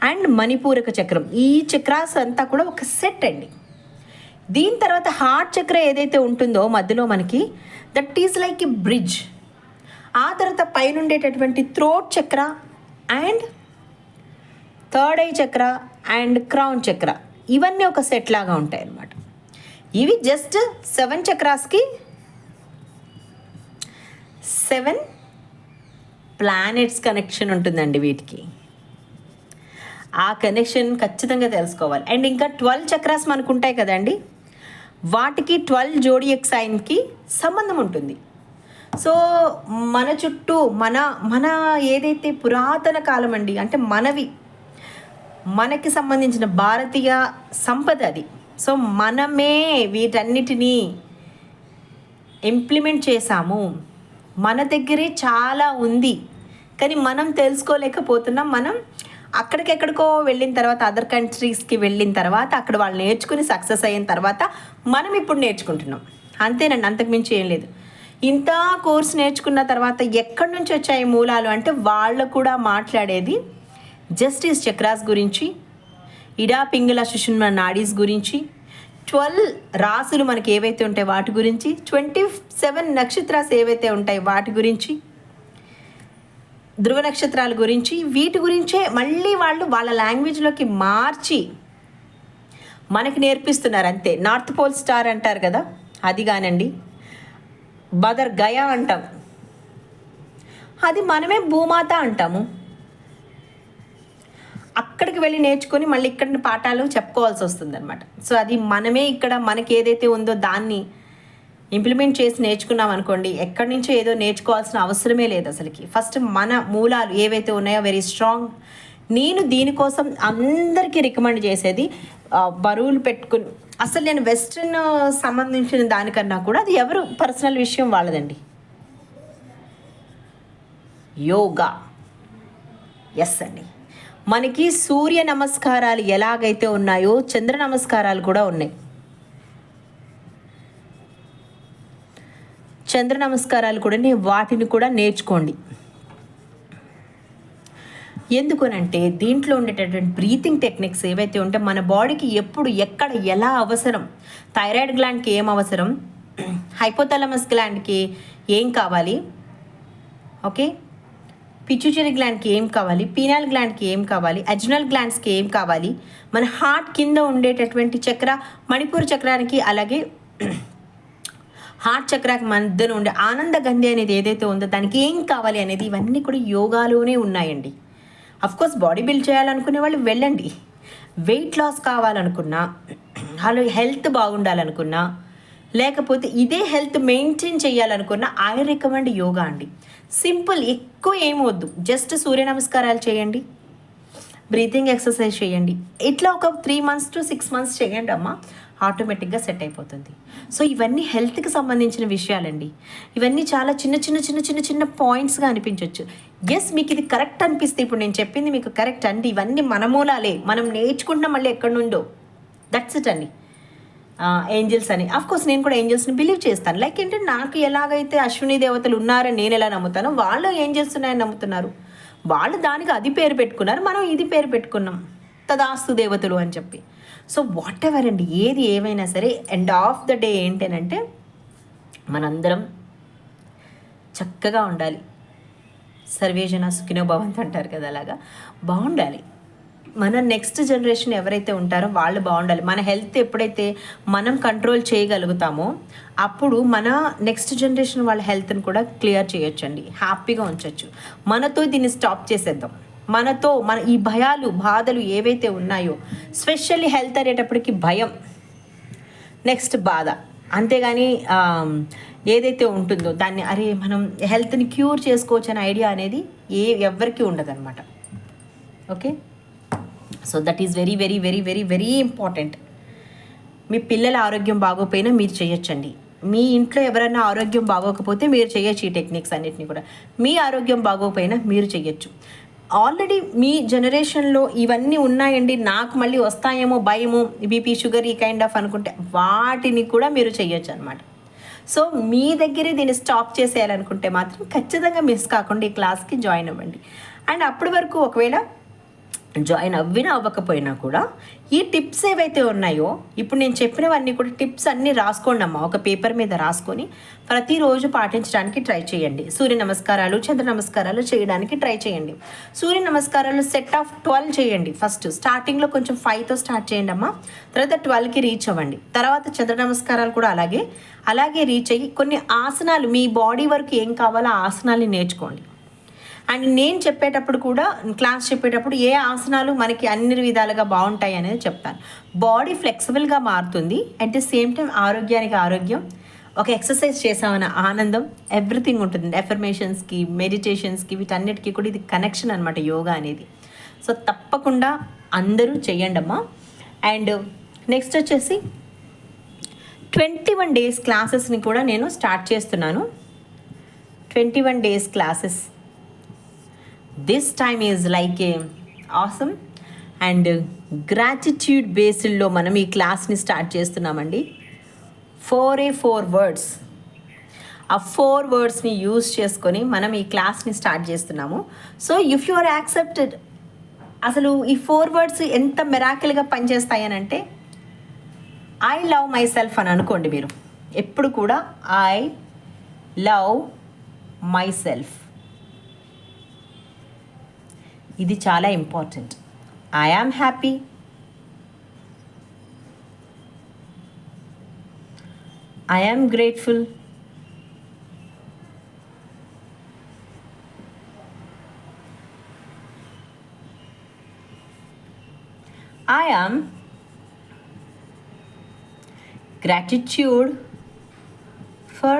అండ్ మణిపూరక చక్రం. ఈ చక్రాస్ అంతా కూడా ఒక సెట్ అండి. దీని తర్వాత హార్ట్ చక్ర ఏదైతే ఉంటుందో మధ్యలో మనకి, that is like a bridge. ఆ తర్వాత పైన ఉండేటటువంటి థ్రోట్ చక్ర అండ్ థర్డ్ ఐ చక్ర అండ్ క్రౌన్ చక్ర, ఇవన్నీ ఒక సెట్ లాగా ఉంటాయి అన్నమాట. ఇవి జస్ట్ 7 చక్రాస్కి 7 ప్లానెట్స్ కనెక్షన్ ఉంటుందండి వీటికి. ఆ కనెక్షన్ ఖచ్చితంగా తెలుసుకోవాలి. అండ్ ఇంకా 12 చక్రాస్ మనకు ఉంటాయి కదండి, వాటికి 12 జోడియక్ సైన్కి సంబంధం ఉంటుంది. సో మన చుట్టూ మన ఏదైతే పురాతన కాలం అండి, అంటే మనకి సంబంధించిన భారతీయ సంపద అది. సో మనమే వీటన్నిటినీ ఇంప్లిమెంట్ చేసాము. మన దగ్గరే చాలా ఉంది, కానీ మనం తెలుసుకోలేకపోతున్నాం. మనం అక్కడికెక్కడికో వెళ్ళిన తర్వాత, అదర్ కంట్రీస్కి వెళ్ళిన తర్వాత, అక్కడ వాళ్ళు నేర్చుకుని సక్సెస్ అయిన తర్వాత మనం ఇప్పుడు నేర్చుకుంటున్నాం. అంతేనండి, అంతకుమించి ఏం లేదు. ఇంత కోర్స్ నేర్చుకున్న తర్వాత ఎక్కడి నుంచి వచ్చాయి మూలాలు అంటే, వాళ్ళు కూడా మాట్లాడేది జస్టిస్ చక్రాస్ గురించి, ఇడా పింగళ సుషుమ్న నాడీస్ గురించి, 12 రాసులు మనకి ఏవైతే ఉంటాయి వాటి గురించి, 27 నక్షత్రాలు ఏవైతే ఉంటాయి వాటి గురించి, ధ్రువ నక్షత్రాల గురించి, వీటి గురించే మళ్ళీ వాళ్ళు వాళ్ళ లాంగ్వేజ్లోకి మార్చి మనకి నేర్పిస్తున్నారు. అంతే. నార్త్ పోల్ స్టార్ అంటారు కదా, అది కానండి. బదర్ గయా అంటాం, అది మనమే భూమాత అంటాము. అక్కడికి వెళ్ళి నేర్చుకొని మళ్ళీ ఇక్కడ పాఠాలు చెప్పుకోవాల్సి వస్తుంది అనమాట. సో అది మనమే ఇక్కడ మనకి ఏదైతే ఉందో దాన్ని ఇంప్లిమెంట్ చేసి నేర్చుకున్నాం అనుకోండి, ఎక్కడి నుంచో ఏదో నేర్చుకోవాల్సిన అవసరమే లేదు అసలుకి. ఫస్ట్ మన మూలాలు ఏవైతే ఉన్నాయో వెరీ స్ట్రాంగ్. నేను దీనికోసం అందరికీ రికమెండ్ చేసేది, బరువులు పెట్టుకుని, అసలు నేను వెస్ట్రన్ సంబంధించిన దానికన్నా కూడా అది ఎవరు పర్సనల్ విషయం వాళ్ళదండి. యోగా. ఎస్ అండి, మనకి సూర్య నమస్కారాలు ఎలాగైతే ఉన్నాయో చంద్ర నమస్కారాలు కూడా ఉన్నాయి. చంద్ర నమస్కారాలు కూడా వాటిని కూడా నేర్చుకోండి. ఎందుకనంటే దీంట్లో ఉండేటటువంటి బ్రీతింగ్ టెక్నిక్స్ ఏవైతే ఉంటే మన బాడీకి ఎప్పుడు ఎక్కడ ఎలా అవసరం, థైరాయిడ్ గ్లాండ్కి ఏం అవసరం, హైపోథాలమస్ గ్లాండ్కి ఏం కావాలి, ఓకే, పిట్యూటరీ గ్లాండ్కి ఏం కావాలి, పీనాల్ గ్లాండ్కి ఏం కావాలి, అడ్రినల్ గ్లాండ్స్కి ఏం కావాలి, మన హార్ట్ కింద ఉండేటటువంటి చక్ర మణిపూర్ చక్రానికి, అలాగే హార్ట్ చక్రాకి మధ్యన ఉండే ఆనంద గంధి అనేది ఏదైతే ఉందో దానికి ఏం కావాలి అనేది, ఇవన్నీ కూడా యోగాలోనే ఉన్నాయండి. అఫ్కోర్స్ బాడీ బిల్డ్ చేయాలనుకునే వాళ్ళు వెళ్ళండి. వెయిట్ లాస్ కావాలనుకున్నా, వాళ్ళు హెల్త్ బాగుండాలనుకున్నా, లేకపోతే ఇదే హెల్త్ మెయింటైన్ చేయాలనుకున్నా, ఐ రికమెండ్ యోగా అండి. సింపుల్, ఎక్కువ ఏమవద్దు, జస్ట్ సూర్య నమస్కారాలు చేయండి, బ్రీతింగ్ ఎక్సర్సైజ్ చేయండి. ఇట్లా ఒక 3 months to 6 months చేయండి అమ్మా, ఆటోమేటిక్గా సెట్ అయిపోతుంది. సో ఇవన్నీ హెల్త్కి సంబంధించిన విషయాలండి. ఇవన్నీ చాలా చిన్న చిన్న చిన్న చిన్న చిన్న పాయింట్స్గా అనిపించవచ్చు. ఎస్, మీకు ఇది కరెక్ట్ అనిపిస్తే, ఇప్పుడు నేను చెప్పింది మీకు కరెక్ట్ అండి, ఇవన్నీ మన మూలాలే, మనం నేర్చుకుంటున్నాం మళ్ళీ ఎక్కడి నుండో, దట్స్ ఇట్ అండి. ఏంజల్స్ అని, కోర్స్ నేను కూడా ఏంజల్స్ని బిలీవ్ చేస్తాను. లైక్ ఏంటంటే, నాకు ఎలాగైతే అశ్విని దేవతలు ఉన్నారని నేను ఎలా నమ్ముతానో, వాళ్ళు ఏంజల్స్ ఉన్నాయని నమ్ముతున్నారు. వాళ్ళు దానికి అది పేరు పెట్టుకున్నారు, మనం ఇది పేరు పెట్టుకున్నాం, తదాస్తు దేవతలు అని చెప్పి. సో వాట్ ఎవర్ అండి, ఏది ఏమైనా సరే, ఎండ్ ఆఫ్ ద డే ఏంటంటే మనందరం చక్కగా ఉండాలి. సర్వేజన సుఖినో భవంతు అంటారు కదా, అలాగా బాగుండాలి. మన నెక్స్ట్ జనరేషన్ ఎవరైతే ఉంటారో వాళ్ళు బాగుండాలి. మన హెల్త్ ఎప్పుడైతే మనం కంట్రోల్ చేయగలుగుతామో అప్పుడు మన నెక్స్ట్ జనరేషన్ వాళ్ళ హెల్త్ని కూడా క్లియర్ చేయొచ్చండి, హ్యాపీగా ఉంచవచ్చు. మనతో దీన్ని స్టాప్ చేసేద్దాం. మన ఈ భయాలు బాధలు ఏవైతే ఉన్నాయో, స్పెషల్లీ హెల్త్ అనేటప్పటికి భయం, నెక్స్ట్ బాధ, అంతేగాని ఏదైతే ఉంటుందో దాన్ని అరే మనం హెల్త్ని క్యూర్ చేసుకోవచ్చు అనే ఐడియా అనేది ఎవరికి ఉండదన్నమాట. Okay, so that is very very very very very important. మీ పిల్లల ఆరోగ్యం బాగోపోయినా మీరు చేయొచ్చండి. మీ ఇంట్లో ఎవరైనా ఆరోగ్యం బాగోకపోతే మీరు చేయొచ్చు ఈ టెక్నిక్స్ అన్నిటిని కూడా. మీ ఆరోగ్యం బాగోకపోయినా మీరు చేయొచ్చు. ఆల్రెడీ మీ జనరేషన్లో ఇవన్నీ ఉన్నాయండి, నాకు మళ్ళీ వస్తాయేమో భయము, బీపీ షుగర్ ఈ కైండ్ ఆఫ్ అనుకుంటే వాటిని కూడా మీరు చేయొచ్చు అనమాట. సో మీ దగ్గరే దీన్ని స్టాప్ చేసేయాలనుకుంటే మాత్రం ఖచ్చితంగా మిస్ కాకుండా ఈ క్లాస్కి జాయిన్ అవ్వండి. అండ్ అప్పటి వరకు ఒకవేళ జాయిన్ అవ్వకపోయినా కూడా ఈ టిప్స్ ఏవైతే ఉన్నాయో ఇప్పుడు నేను చెప్పినవన్నీ కూడా టిప్స్ అన్నీ రాసుకోండి అమ్మా. ఒక పేపర్ మీద రాసుకొని ప్రతిరోజు పాటించడానికి ట్రై చేయండి. సూర్య నమస్కారాలు, చంద్ర నమస్కారాలు చేయడానికి ట్రై చేయండి. సూర్య నమస్కారాలు సెట్ ఆఫ్ 12 చేయండి. ఫస్ట్ స్టార్టింగ్లో కొంచెం 5తో స్టార్ట్ చేయండి అమ్మా. తర్వాత 12కి రీచ్ అవ్వండి. తర్వాత చంద్ర నమస్కారాలు కూడా అలాగే రీచ్ అయ్యి కొన్ని ఆసనాలు మీ బాడీ వరకు ఏం కావాలో ఆ ఆసనాలు నేర్చుకోండి. అండ్ నేను చెప్పేటప్పుడు కూడా క్లాస్ చెప్పేటప్పుడు ఏ ఆసనాలు మనకి అన్ని విధాలుగా బాగుంటాయి అనేది చెప్తాను. బాడీ ఫ్లెక్సిబుల్గా మారుతుంది, అట్ ది సేమ్ టైం ఆరోగ్యానికి ఆరోగ్యం, ఒక ఎక్సర్సైజ్ చేసామన్న ఆనందం, ఎవ్రీథింగ్ ఉంటుంది. ఎఫర్మేషన్స్కి, మెడిటేషన్స్కి, వీటన్నిటికీ కూడా ఇది కనెక్షన్ అనమాట యోగా అనేది. సో తప్పకుండా అందరూ చెయ్యండి అమ్మా. అండ్ నెక్స్ట్ వచ్చేసి 21 days క్లాసెస్ని కూడా నేను స్టార్ట్ చేస్తున్నాను. 21 days classes this time is like a awesome. And gratitude బేస్డ్లో మనం ఈ క్లాస్ని స్టార్ట్ చేస్తున్నామండి. 4 words, ఆ 4 wordsని యూజ్ చేసుకొని మనం ఈ క్లాస్ని స్టార్ట్ చేస్తున్నాము. So if you are accepted, అసలు ఈ 4 words ఎంత మిరాకిల్గా పనిచేస్తాయనంటే ఐ లవ్ మై సెల్ఫ్ అని అనుకోండి. మీరు ఎప్పుడు కూడా ఐ లవ్ మై సెల్ఫ్, ఇది చాలా important. I am happy, I am grateful, I am gratitude for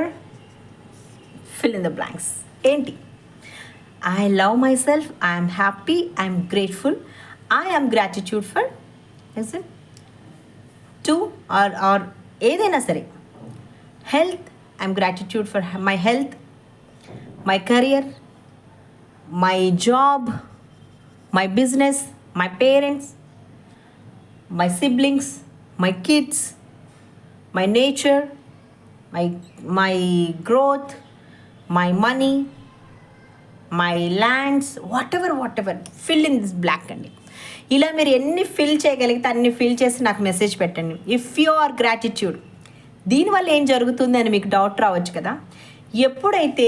fill in the blanks. ఏంటి? I love myself, I am happy, I am grateful, I am gratitude for, is it? To or ఏదైనా సరే. Health, I am gratitude for my health, my career, my job, my business, my parents, my siblings, my kids, my nature, my growth, my money, my lands, whatever, fill in this blank అండి. ఇలా మీరు ఎన్ని ఫిల్ చేయగలిగితే అన్ని ఫిల్ చేసి నాకు మెసేజ్ పెట్టండి. ఇఫ్ యు ఆర్ గ్రాటిట్యూడ్, దీనివల్ల ఏం జరుగుతుంది అని మీకు డౌట్ రావచ్చు కదా. ఎప్పుడైతే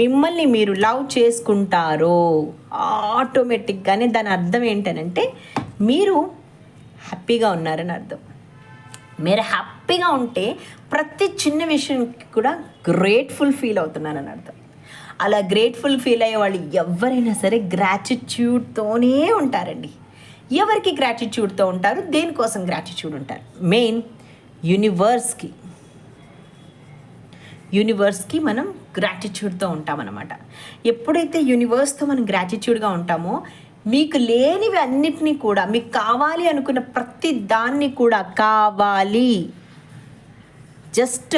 మిమ్మల్ని మీరు లవ్ చేసుకుంటారో ఆటోమేటిక్గానే దాని అర్థం ఏంటనంటే మీరు హ్యాపీగా ఉన్నారని అర్థం. మీరు హ్యాపీగా ఉంటే ప్రతి చిన్న విషయానికి కూడా గ్రేట్ఫుల్ ఫీల్ అవుతున్నారని అర్థం. అలా గ్రేట్ఫుల్ ఫీల్ అయ్యే వాళ్ళు ఎవరైనా సరే గ్రాటిట్యూడ్తోనే ఉంటారండి. ఎవరికి గ్రాటిట్యూడ్తో ఉంటారు? దేనికోసం గ్రాటిట్యూడ్ ఉంటారు? మెయిన్ యూనివర్స్కి మనం గ్రాటిట్యూడ్తో ఉంటామన్నమాట. ఎప్పుడైతే యూనివర్స్తో మనం గ్రాటిట్యూడ్గా ఉంటామో మీకు లేనివి అన్నిటినీ కూడా, మీకు కావాలి అనుకున్న ప్రతి దాన్ని కూడా కావాలి, జస్ట్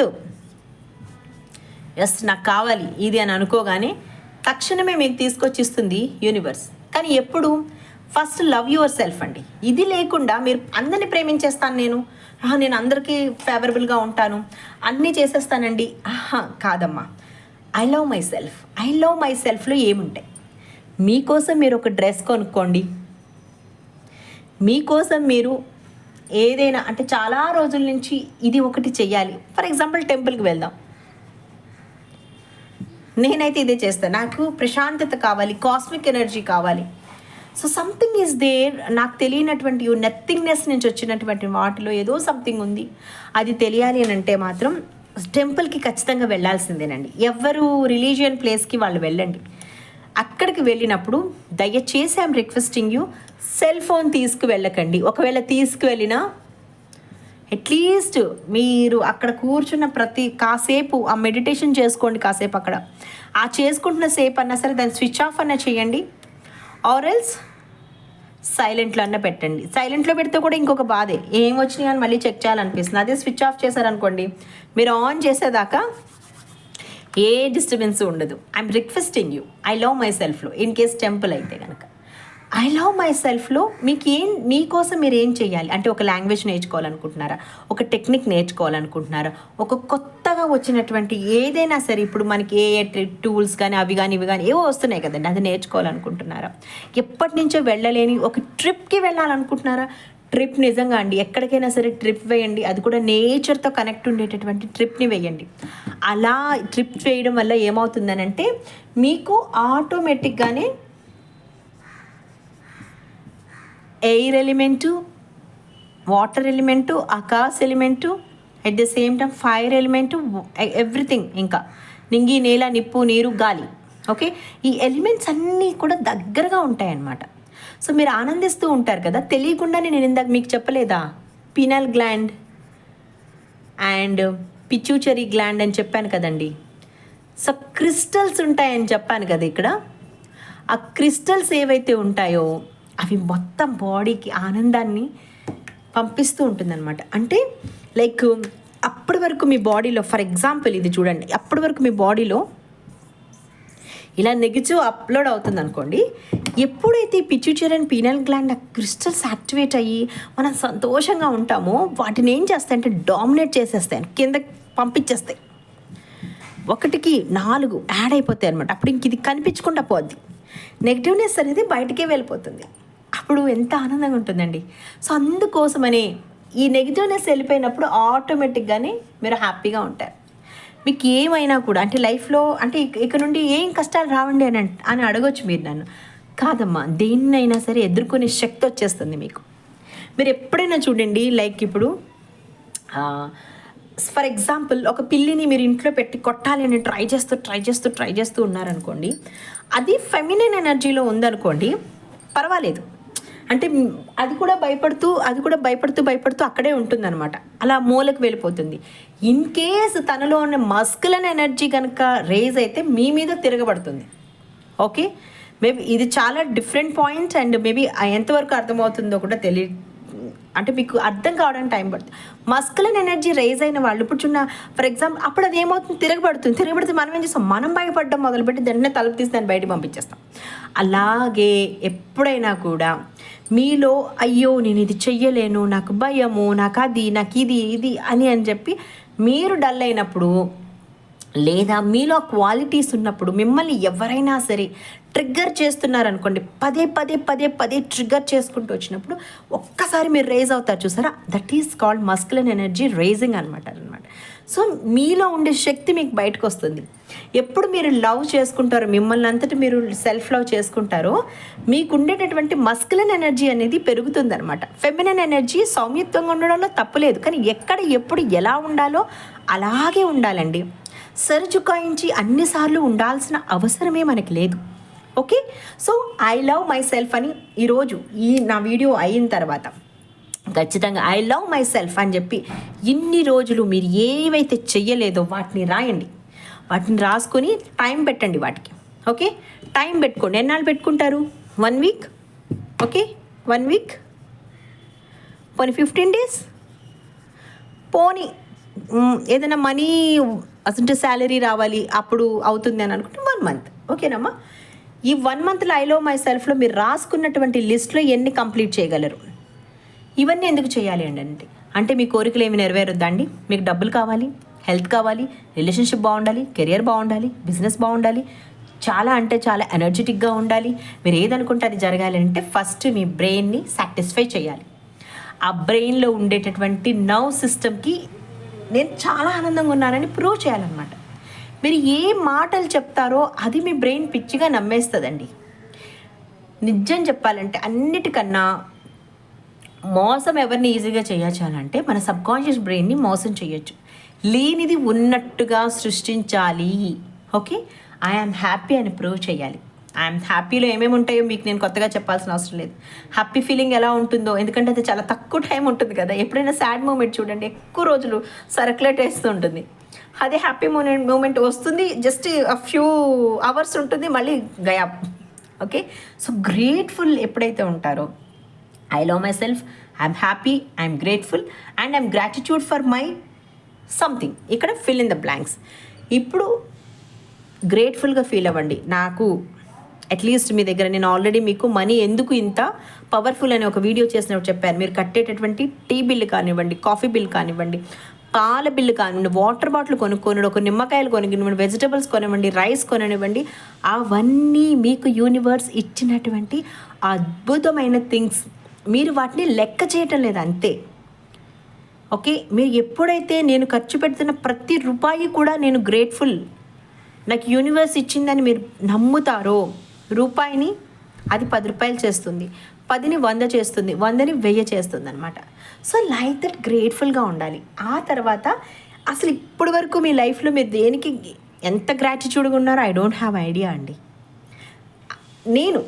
ఎస్ నాకు కావాలి ఇది అని అనుకోగానే తక్షణమే మీకు తీసుకొచ్చి ఇస్తుంది యూనివర్స్. కానీ ఎప్పుడు? ఫస్ట్ లవ్ యువర్ సెల్ఫ్ అండి. ఇది లేకుండా మీరు అందరినీ ప్రేమించేస్తాను నేను అందరికీ ఫేవరబుల్గా ఉంటాను, అన్నీ చేసేస్తానండి, కాదమ్మా. ఐ లవ్ మై సెల్ఫ్లో ఏముంటాయి? మీకోసం మీరు ఒక డ్రెస్ కొనుక్కోండి. మీకోసం మీరు ఏదైనా, అంటే చాలా రోజుల నుంచి ఇది ఒకటి చెయ్యాలి. ఫర్ ఎగ్జాంపుల్ టెంపుల్కి వెళ్దాం. నేనైతే ఇదే చేస్తాను. నాకు ప్రశాంతత కావాలి, కాస్మిక్ ఎనర్జీ కావాలి. So something is there. నాకు తెలియనటువంటి నథింగ్నెస్ నుంచి వచ్చినటువంటి వాటిలో ఏదో సంథింగ్ ఉంది. అది తెలియాలి అని అంటే మాత్రం టెంపుల్కి ఖచ్చితంగా వెళ్ళాల్సిందేనండి. ఎవరు రిలీజియన్ ప్లేస్కి వాళ్ళు వెళ్ళండి. అక్కడికి వెళ్ళినప్పుడు దయచేసి I'm requesting you, cell phone తీసుకువెళ్ళకండి. ఒకవేళ తీసుకువెళ్ళినా అట్లీస్ట్ మీరు అక్కడ కూర్చున్న కాసేపు ఆ మెడిటేషన్ చేసుకోండి. కాసేపు అక్కడ ఆ చేసుకుంటున్న సేపు అన్నా సరే దాన్ని స్విచ్ ఆఫ్ అన్నా చేయండి. ఆర్ ఎల్స్ సైలెంట్లో అన్నా పెట్టండి. సైలెంట్లో పెడితే కూడా ఇంకొక బాధే, ఏం వచ్చినాయి అని మళ్ళీ చెక్ చేయాలనిపిస్తుంది. అదే స్విచ్ ఆఫ్ చేశారనుకోండి, మీరు ఆన్ చేసేదాకా ఏ డిస్టర్బెన్స్ ఉండదు. I'm requesting you, I love my సెల్ఫ్లో ఇన్ కేస్ టెంపుల్ అయితే కనుక ఐ లవ్ మై సెల్ఫ్లో మీకోసం మీరు ఏం చేయాలి అంటే, ఒక లాంగ్వేజ్ నేర్చుకోవాలనుకుంటున్నారా, ఒక టెక్నిక్ నేర్చుకోవాలనుకుంటున్నారా, ఒక కొత్తగా వచ్చినటువంటి ఏదైనా సరే, ఇప్పుడు మనకి ఏ టూల్స్ కానీ అవి కానీ ఇవి కానీ ఏవో వస్తున్నాయి కదండి, అది నేర్చుకోవాలనుకుంటున్నారా, ఎప్పటి నుంచో వెళ్ళలేని ఒక ట్రిప్కి వెళ్ళాలనుకుంటున్నారా, ట్రిప్ నిజంగా అండి ఎక్కడికైనా సరే ట్రిప్ వేయండి, అది కూడా నేచర్తో కనెక్ట్ ఉండేటటువంటి ట్రిప్ని వేయండి. అలా ట్రిప్ వేయడం వల్ల ఏమవుతుందనంటే మీకు ఆటోమేటిక్గానే ఎయిర్ ఎలిమెంటు, వాటర్ ఎలిమెంటు, ఆకాశ element, at the same time fire element, everything, ఇంకా నింగి, నేల, నిప్పు, నీరు, గాలి. ఓకే, ఈ ఎలిమెంట్స్ అన్నీ కూడా దగ్గరగా ఉంటాయన్నమాట. సో మీరు ఆనందిస్తూ ఉంటారు కదా, తెలియకుండానే నేను ఇందాక మీకు చెప్పలేదా, పీనల్ గ్లాండ్ అండ్ పిచ్యూచరీ గ్లాండ్ అని చెప్పాను కదండి. సో క్రిస్టల్స్ ఉంటాయని చెప్పాను కదా ఇక్కడ. ఆ క్రిస్టల్స్ ఏవైతే ఉంటాయో అవి మొత్తం బాడీకి ఆనందాన్ని పంపిస్తూ ఉంటుందన్నమాట. అంటే లైక్ అప్పటి వరకు మీ బాడీలో, ఫర్ ఎగ్జాంపుల్ ఇది చూడండి, అప్పటి వరకు మీ బాడీలో ఇలా నెగిటివ్ అప్లోడ్ అవుతుంది అనుకోండి, ఎప్పుడైతే పిచ్యూటరీ అండ్ పీనల్ గ్లాండ్ ఆ క్రిస్టల్స్ యాక్టివేట్ అయ్యి మనం సంతోషంగా ఉంటామో, వాటిని ఏం చేస్తాయంటే డామినేట్ చేసేస్తాయి, కింద పంపించేస్తాయి, 1కి 4 యాడ్ అయిపోతాయి అనమాట. అప్పుడు ఇంక ఇది కనిపించకుండా పోద్ది, నెగిటివ్నెస్ అనేది బయటికే వెళ్ళిపోతుంది. అప్పుడు ఎంత ఆనందంగా ఉంటుందండి. సో అందుకోసమనే ఈ నెగిటివ్నెస్ వెళ్ళిపోయినప్పుడు ఆటోమేటిక్గానే మీరు హ్యాపీగా ఉంటారు. మీకు ఏమైనా కూడా అంటే లైఫ్లో అంటే ఇక నుండి ఏం కష్టాలు రావండి అని అడగొచ్చు మీరు నన్ను. కాదమ్మా, దేన్నైనా సరే ఎదుర్కొనే శక్తి వచ్చేస్తుంది మీకు. మీరు ఎప్పుడైనా చూడండి, లైక్ ఇప్పుడు ఫర్ ఎగ్జాంపుల్ ఒక పిల్లిని మీరు ఇంట్లో పెట్టి కొట్టాలి అని ట్రై చేస్తూ ఉన్నారనుకోండి, అది ఫెమినిన్ ఎనర్జీలో ఉందనుకోండి, పర్వాలేదు. అంటే అది కూడా భయపడుతూ అక్కడే ఉంటుందన్నమాట, అలా మూలకు వెళ్ళిపోతుంది. ఇన్ కేస్ తనలో ఉన్న మస్కులన్ ఎనర్జీ కనుక రేజ్ అయితే మీ మీద తిరగబడుతుంది. ఓకే, మేబీ ఇది చాలా డిఫరెంట్ పాయింట్స్ అండ్ మేబీ ఎంతవరకు అర్థమవుతుందో కూడా తెలియదు, అంటే మీకు అర్థం కావడానికి టైం పడుతుంది. మస్కులన్ ఎనర్జీ రేజ్ అయిన వాళ్ళు ఇప్పుడు చూన్న ఫర్ ఎగ్జాంపుల్, అప్పుడు అది ఏమవుతుంది, తిరగబడితే మనం ఏం చేస్తాం, మనం భయపడడం మొదలుపెట్టి దాన్ని తలుపు తీసి దాన్ని బయటకు పంపించేస్తాం. అలాగే ఎప్పుడైనా కూడా మీలో అయ్యో నేను ఇది చెయ్యలేను, నాకు భయము, నాకు ఇది అని చెప్పి మీరు డల్ అయినప్పుడు, లేదా మీలో క్వాలిటీస్ ఉన్నప్పుడు, మిమ్మల్ని ఎవరైనా సరే ట్రిగ్గర్ చేస్తున్నారనుకోండి, పదే ట్రిగ్గర్ చేసుకుంటూ వచ్చినప్పుడు ఒక్కసారి మీరు రేజ్ అవుతారు చూసారా, that is called masculine energy raising అనమాట. సో మీలో ఉండే శక్తి మీకు బయటకు వస్తుంది. ఎప్పుడు మీరు లవ్ చేసుకుంటారో, మిమ్మల్ని అంతటి మీరు సెల్ఫ్ లవ్ చేసుకుంటారో, మీకు ఉండేటటువంటి మస్కులన్ ఎనర్జీ అనేది పెరుగుతుంది అనమాట. ఫెమినన్ ఎనర్జీ సౌమ్యత్వంగా ఉండడంలో తప్పులేదు, కానీ ఎక్కడ ఎప్పుడు ఎలా ఉండాలో అలాగే ఉండాలండి. సరిచుకాయించి అన్నిసార్లు ఉండాల్సిన అవసరమే మనకి లేదు. Okay, so I love myself అని ఈరోజు నా వీడియో అయిన తర్వాత ఖచ్చితంగా ఐ లవ్ మై సెల్ఫ్ అని చెప్పి ఇన్ని రోజులు మీరు ఏవైతే చెయ్యలేదో వాటిని రాయండి. వాటిని రాసుకొని టైం పెట్టండి వాటికి. ఓకే, టైం పెట్టుకోండి. ఎన్నాళ్ళు పెట్టుకుంటారు? 1 వీక్. ఓకే, 1 వీక్, పోనీ 15 డేస్, పోనీ ఏదైనా మనీ అసలు శాలరీ రావాలి అప్పుడు అవుతుంది అని అనుకుంటే 1 మంత్. ఓకేనమ్మా, ఈ 1 మంత్లో ఐ లవ్ మై సెల్ఫ్లో మీరు రాసుకున్నటువంటి లిస్ట్లో ఎన్ని కంప్లీట్ చేయగలరు? ఇవన్నీ ఎందుకు చేయాలి అంటే మీ కోరికలు ఏమి నెరవేరొద్దండి. మీకు డబ్బులు కావాలి, హెల్త్ కావాలి, రిలేషన్షిప్ బాగుండాలి, కెరియర్ బాగుండాలి, బిజినెస్ బాగుండాలి, చాలా అంటే చాలా ఎనర్జెటిక్గా ఉండాలి. మీరు ఏదనుకుంటే అది జరగాలి అంటే ఫస్ట్ మీ బ్రెయిన్ని సాటిస్ఫై చేయాలి. ఆ బ్రెయిన్లో ఉండేటటువంటి నర్వ్ సిస్టమ్కి నేను చాలా ఆనందంగా ఉన్నానని ప్రూవ్ చేయాలన్నమాట. మీరు ఏ మాటలు చెప్తారో అది మీ బ్రెయిన్ పిచ్చిగా నమ్మేస్తుందండి. నిజం చెప్పాలంటే అన్నిటికన్నా మోసం ఎవరిని ఈజీగా చేయొచ్చాలంటే మన సబ్కాన్షియస్ బ్రెయిన్ని మోసం చేయొచ్చు. లేనిది ఉన్నట్టుగా సృష్టించాలి. ఓకే, ఐఆమ్ హ్యాపీ అని ప్రూవ్ చేయాలి. ఐఎమ్ హ్యాపీలో ఏమేమి ఉంటాయో మీకు నేను కొత్తగా చెప్పాల్సిన అవసరం లేదు. హ్యాపీ ఫీలింగ్ ఎలా ఉంటుందో, ఎందుకంటే అది చాలా తక్కువ టైం ఉంటుంది కదా. ఎప్పుడైనా సాడ్ మూమెంట్ చూడండి, ఎక్కువ రోజులు సర్క్యులేట్ వేస్తూ ఉంటుంది. అదే హ్యాపీ మూమెంట్ వస్తుంది, జస్ట్ ఫ్యూ అవర్స్ ఉంటుంది, మళ్ళీ గయాప్. ఓకే, సో గ్రేట్ఫుల్ ఎప్పుడైతే ఉంటారో, I love myself, I'm happy, I'm grateful and I'm gratitude for my something. ఇక్కడ ఫిల్ ఇన్ ద బ్లాంక్స్. ఇప్పుడు గ్రేట్ఫుల్గా ఫీల్ అవ్వండి. నాకు అట్లీస్ట్ మీ దగ్గర నేను ఆల్రెడీ మీకు మనీ ఎందుకు ఇంత పవర్ఫుల్ అని ఒక వీడియో చేసినప్పుడు చెప్పాను. మీరు కట్టేటటువంటి టీ బిల్లు కానివ్వండి, కాఫీ బిల్ కానివ్వండి, పాల బిల్లు కానివ్వండి, వాటర్ బాటిల్ కొనుక్కొని, ఒక నిమ్మకాయలు కొనివ్వండి, వెజిటబుల్స్ కొనివ్వండి, రైస్ కొనివ్వండి, అవన్నీ మీకు యూనివర్స్ ఇచ్చినటువంటి అద్భుతమైన థింగ్స్. మీరు వాటిని లెక్క చేయటం లేదు అంతే. ఓకే, మీరు ఎప్పుడైతే నేను ఖర్చు పెడుతున్న ప్రతి రూపాయి కూడా నేను గ్రేట్ఫుల్, నాకు యూనివర్స్ ఇచ్చిందని మీరు నమ్ముతారో, రూపాయిని అది 10 రూపాయలు చేస్తుంది, 10ని 100 చేస్తుంది, 100ని 1000 చేస్తుంది అనమాట. సో లైక్ దట్ గ్రేట్ఫుల్గా ఉండాలి. ఆ తర్వాత అసలు ఇప్పటి వరకు మీ లైఫ్లో మీరు దేనికి ఎంత గ్రాటిట్యూడ్గా ఉన్నారో ఐ డోంట్ హ్యావ్ ఐడియా అండి. నేను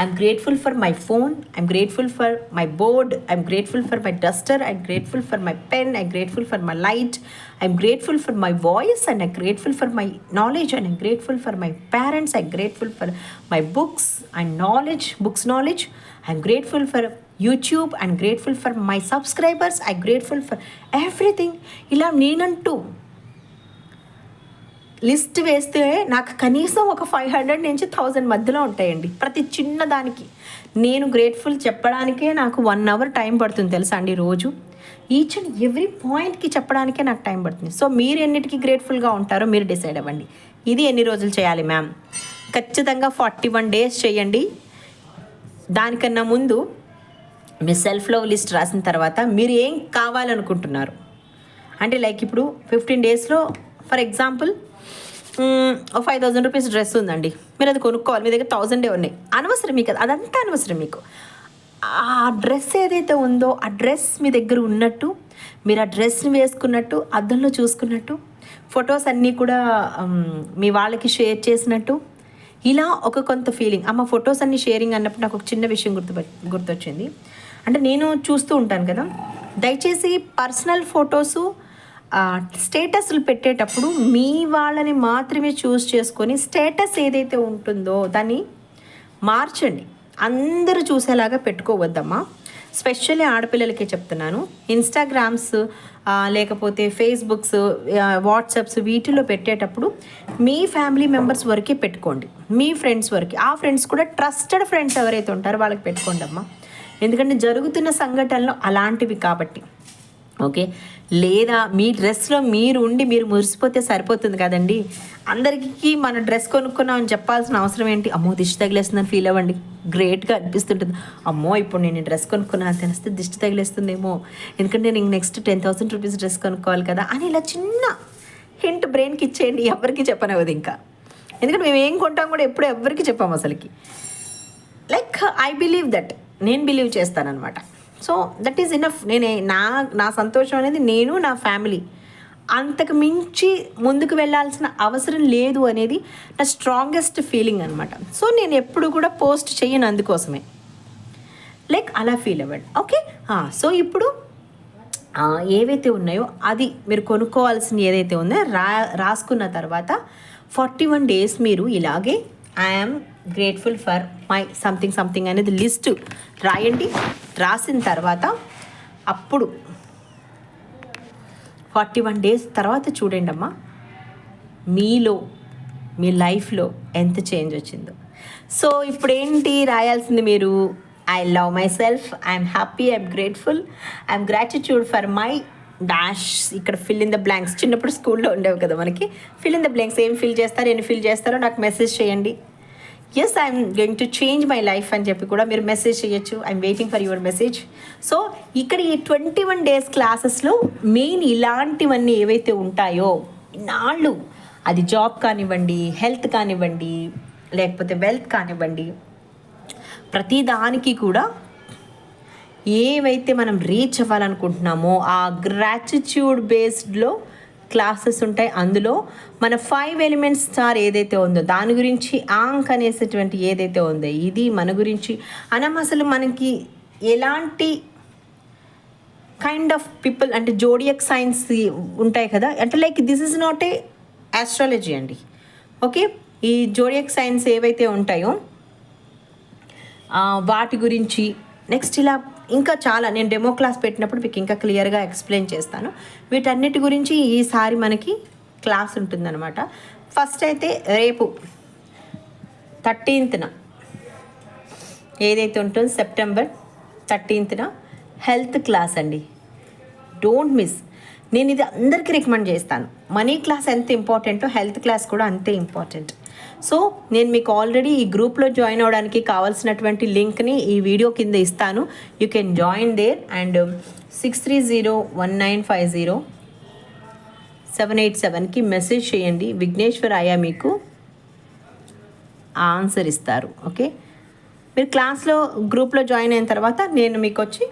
I'm grateful for my phone, I'm grateful for my board, I'm grateful for my duster, I'm grateful for my pen, I'm grateful for my light, I'm grateful for my voice, and I'm grateful for my knowledge, and I'm grateful for my parents, I'm grateful for my books and knowledge, I'm grateful for YouTube, I'm grateful for my subscribers, I'm grateful for everything. ఇలా నేనంటూ లిస్ట్ వేస్తే నాకు కనీసం ఒక 500 నుంచి 1000 మధ్యలో ఉంటాయండి. ప్రతి చిన్న దానికి నేను గ్రేట్ఫుల్ చెప్పడానికే నాకు 1 అవర్ టైం పడుతుంది తెలుసా అండి. రోజు ఈచ్ అండ్ ఎవ్రీ పాయింట్కి చెప్పడానికే నాకు టైం పడుతుంది. సో మీరు ఎన్నిటికీ గ్రేట్ఫుల్గా ఉంటారో మీరు డిసైడ్ అవ్వండి. ఇది ఎన్ని రోజులు చేయాలి మ్యామ్? ఖచ్చితంగా 41 డేస్ చేయండి. దానికన్నా ముందు మీ సెల్ఫ్ లవ్ లిస్ట్ రాసిన తర్వాత మీరు ఏం కావాలనుకుంటున్నారు అంటే లైక్ ఇప్పుడు 15 డేస్లో ఫర్ ఎగ్జాంపుల్ 5,000 రూపీస్ డ్రెస్ ఉందండి, మీరు అది కొనుక్కోవాలి. మీ దగ్గర 1000 ఉన్నాయి, అనవసరం మీకు, అదంతా అనవసరం మీకు. ఆ డ్రెస్ ఏదైతే ఉందో ఆ డ్రెస్ మీ దగ్గర ఉన్నట్టు, మీరు ఆ డ్రెస్ని వేసుకున్నట్టు, అద్దంలో చూసుకున్నట్టు, ఫొటోస్ అన్నీ కూడా మీ వాళ్ళకి షేర్ చేసినట్టు, ఇలా ఒక కొంత ఫీలింగ్. అమ్మ ఫొటోస్ అన్నీ షేరింగ్ అన్నప్పుడు నాకు ఒక చిన్న విషయం గుర్తొచ్చింది. అంటే నేను చూస్తూ ఉంటాను కదా, దయచేసి పర్సనల్ ఫొటోసు స్టేటస్లు పెట్టేటప్పుడు మీ వాళ్ళని మాత్రమే చూస్ చేసుకొని స్టేటస్ ఏదైతే ఉంటుందో దాన్ని మార్చండి. అందరూ చూసేలాగా పెట్టుకోవద్దమ్మా. స్పెషల్లీ ఆడపిల్లలకే చెప్తున్నాను. ఇన్స్టాగ్రామ్స్ లేకపోతే ఫేస్బుక్స్, వాట్సాప్స్ వీటిలో పెట్టేటప్పుడు మీ ఫ్యామిలీ మెంబర్స్ వరకే పెట్టుకోండి, మీ ఫ్రెండ్స్ వరకే. ఆ ఫ్రెండ్స్ కూడా ట్రస్టెడ్ ఫ్రెండ్స్ ఎవరైతే ఉంటారో వాళ్ళకి పెట్టుకోండి అమ్మా. ఎందుకంటే జరుగుతున్న సంఘటనలు అలాంటివి కాబట్టి. ఓకే, లేదా మీ డ్రెస్లో మీరు ఉండి మీరు మురిసిపోతే సరిపోతుంది కదండి. అందరికీ మన డ్రెస్ కొనుక్కున్నాం అని చెప్పాల్సిన అవసరం ఏంటి? అమ్మో దిష్టి తగిలేస్తుందని ఫీల్ అవ్వండి, గ్రేట్గా అనిపిస్తుంటుంది. అమ్మో ఇప్పుడు నేను డ్రెస్ కొనుక్కున్నాను తెలిస్తే దిష్టి తగిలేస్తుందేమో, ఎందుకంటే నేను నెక్స్ట్ 10,000 రూపీస్ డ్రెస్ కొనుక్కోవాలి కదా అని ఇలా చిన్న హింట్ బ్రెయిన్కి ఇచ్చేయండి. ఎవరికి చెప్పనవద్దు ఇంకా, ఎందుకంటే మేము ఏం కొంటాం కూడా ఎప్పుడు ఎవరికి చెప్పాము అసలుకి. లైక్ ఐ బిలీవ్ దట్, నేను బిలీవ్ చేస్తానన్నమాట. So that is enough. నా సంతోషం అనేది నేను, నా ఫ్యామిలీ, అంతకు మించి ముందుకు వెళ్ళాల్సిన అవసరం లేదు అనేది నా స్ట్రాంగెస్ట్ ఫీలింగ్ అనమాట. సో నేను ఎప్పుడు కూడా పోస్ట్ చేయను అందుకోసమే, లైక్ అలా ఫీల్ అవ్వండి. ఓకే, సో ఇప్పుడు ఏవైతే ఉన్నాయో అది మీరు కొనుక్కోవాల్సిన ఏదైతే ఉందో రాసుకున్న తర్వాత 41 డేస్ మీరు ఇలాగే I'm grateful for my something అనేది లిస్ట్ రాయండి. రాసిన తర్వాత అప్పుడు 41 డేస్ తర్వాత చూడండి అమ్మా మీలో, మీ లైఫ్లో ఎంత చేంజ్ వచ్చిందో. సో ఇప్పుడు ఏంటి రాయాల్సింది మీరు? I love myself, I'm happy, I'm grateful, I'm gratitude for my dash. ఇక్కడ ఫిల్ ఇన్ ద బ్లాంక్స్ చిన్నప్పుడు స్కూల్లో ఉండేవి కదా మనకి, ఫిల్ ఇన్ ద బ్లాంక్స్. ఏం ఫిల్ చేస్తారో, ఎన్ని ఫిల్ చేస్తారో నాకు మెసేజ్ చేయండి. Yes I'm going to change my life అని చెప్పి కూడా మీరు మెసేజ్ చేయొచ్చు. I'm waiting for your message. So ఇక్కడ ఈ 21 డేస్ క్లాసెస్లో మెయిన్ ఇలాంటివన్నీ ఏవైతే ఉంటాయో నాళ్ళు, అది జాబ్ కానివ్వండి, హెల్త్ కానివ్వండి, లేకపోతే వెల్త్ కానివ్వండి, ప్రతిదానికి కూడా ఏవైతే మనం రీచ్ అవ్వాలనుకుంటున్నామో ఆ గ్రాటిట్యూడ్ బేస్డ్లో క్లాసెస్ ఉంటాయి. అందులో మన 5 ఎలిమెంట్స్ స్టార్ ఏదైతే ఉందో దాని గురించి, ఆంక్ అనేసేటువంటి ఏదైతే ఉందో ఇది మన గురించి అసలు మనకి ఎలాంటి కైండ్ ఆఫ్ పీపుల్ అంటే జోడియక్ సైన్స్ ఉంటాయి కదా, అంటే like this is not a astrology అండి. ఓకే, ఈ జోడియక్ సైన్స్ ఏవైతే ఉంటాయో వాటి గురించి నెక్స్ట్ ఇలా ఇంకా చాలా నేను డెమో క్లాస్ పెట్టినప్పుడు మీకు ఇంకా క్లియర్గా ఎక్స్ప్లెయిన్ చేస్తాను. వీటన్నిటి గురించి ఈసారి మనకి క్లాస్ ఉంటుందన్నమాట. ఫస్ట్ అయితే రేపు 13th ఏదైతే ఉంటుందో సెప్టెంబర్ 13th హెల్త్ క్లాస్ అండి. Don't miss. నేను ఇది అందరికీ రికమెండ్ చేస్తాను. మనీ క్లాస్ ఎంత ఇంపార్టెంటో హెల్త్ క్లాస్ కూడా అంతే ఇంపార్టెంట్. సో నేను మీకు ఆల్రెడీ ఈ గ్రూప్లో జాయిన్ అవ్వడానికి కావాల్సినటువంటి లింక్ని ఈ వీడియో కింద ఇస్తాను. You can join there. And 6301950787కి మెసేజ్ చేయండి. విఘ్నేశ్వర్ అయ్యా మీకు ఆన్సర్ ఇస్తారు. ఓకే, మీరు క్లాస్లో గ్రూప్లో జాయిన్ అయిన తర్వాత నేను మీకు వచ్చి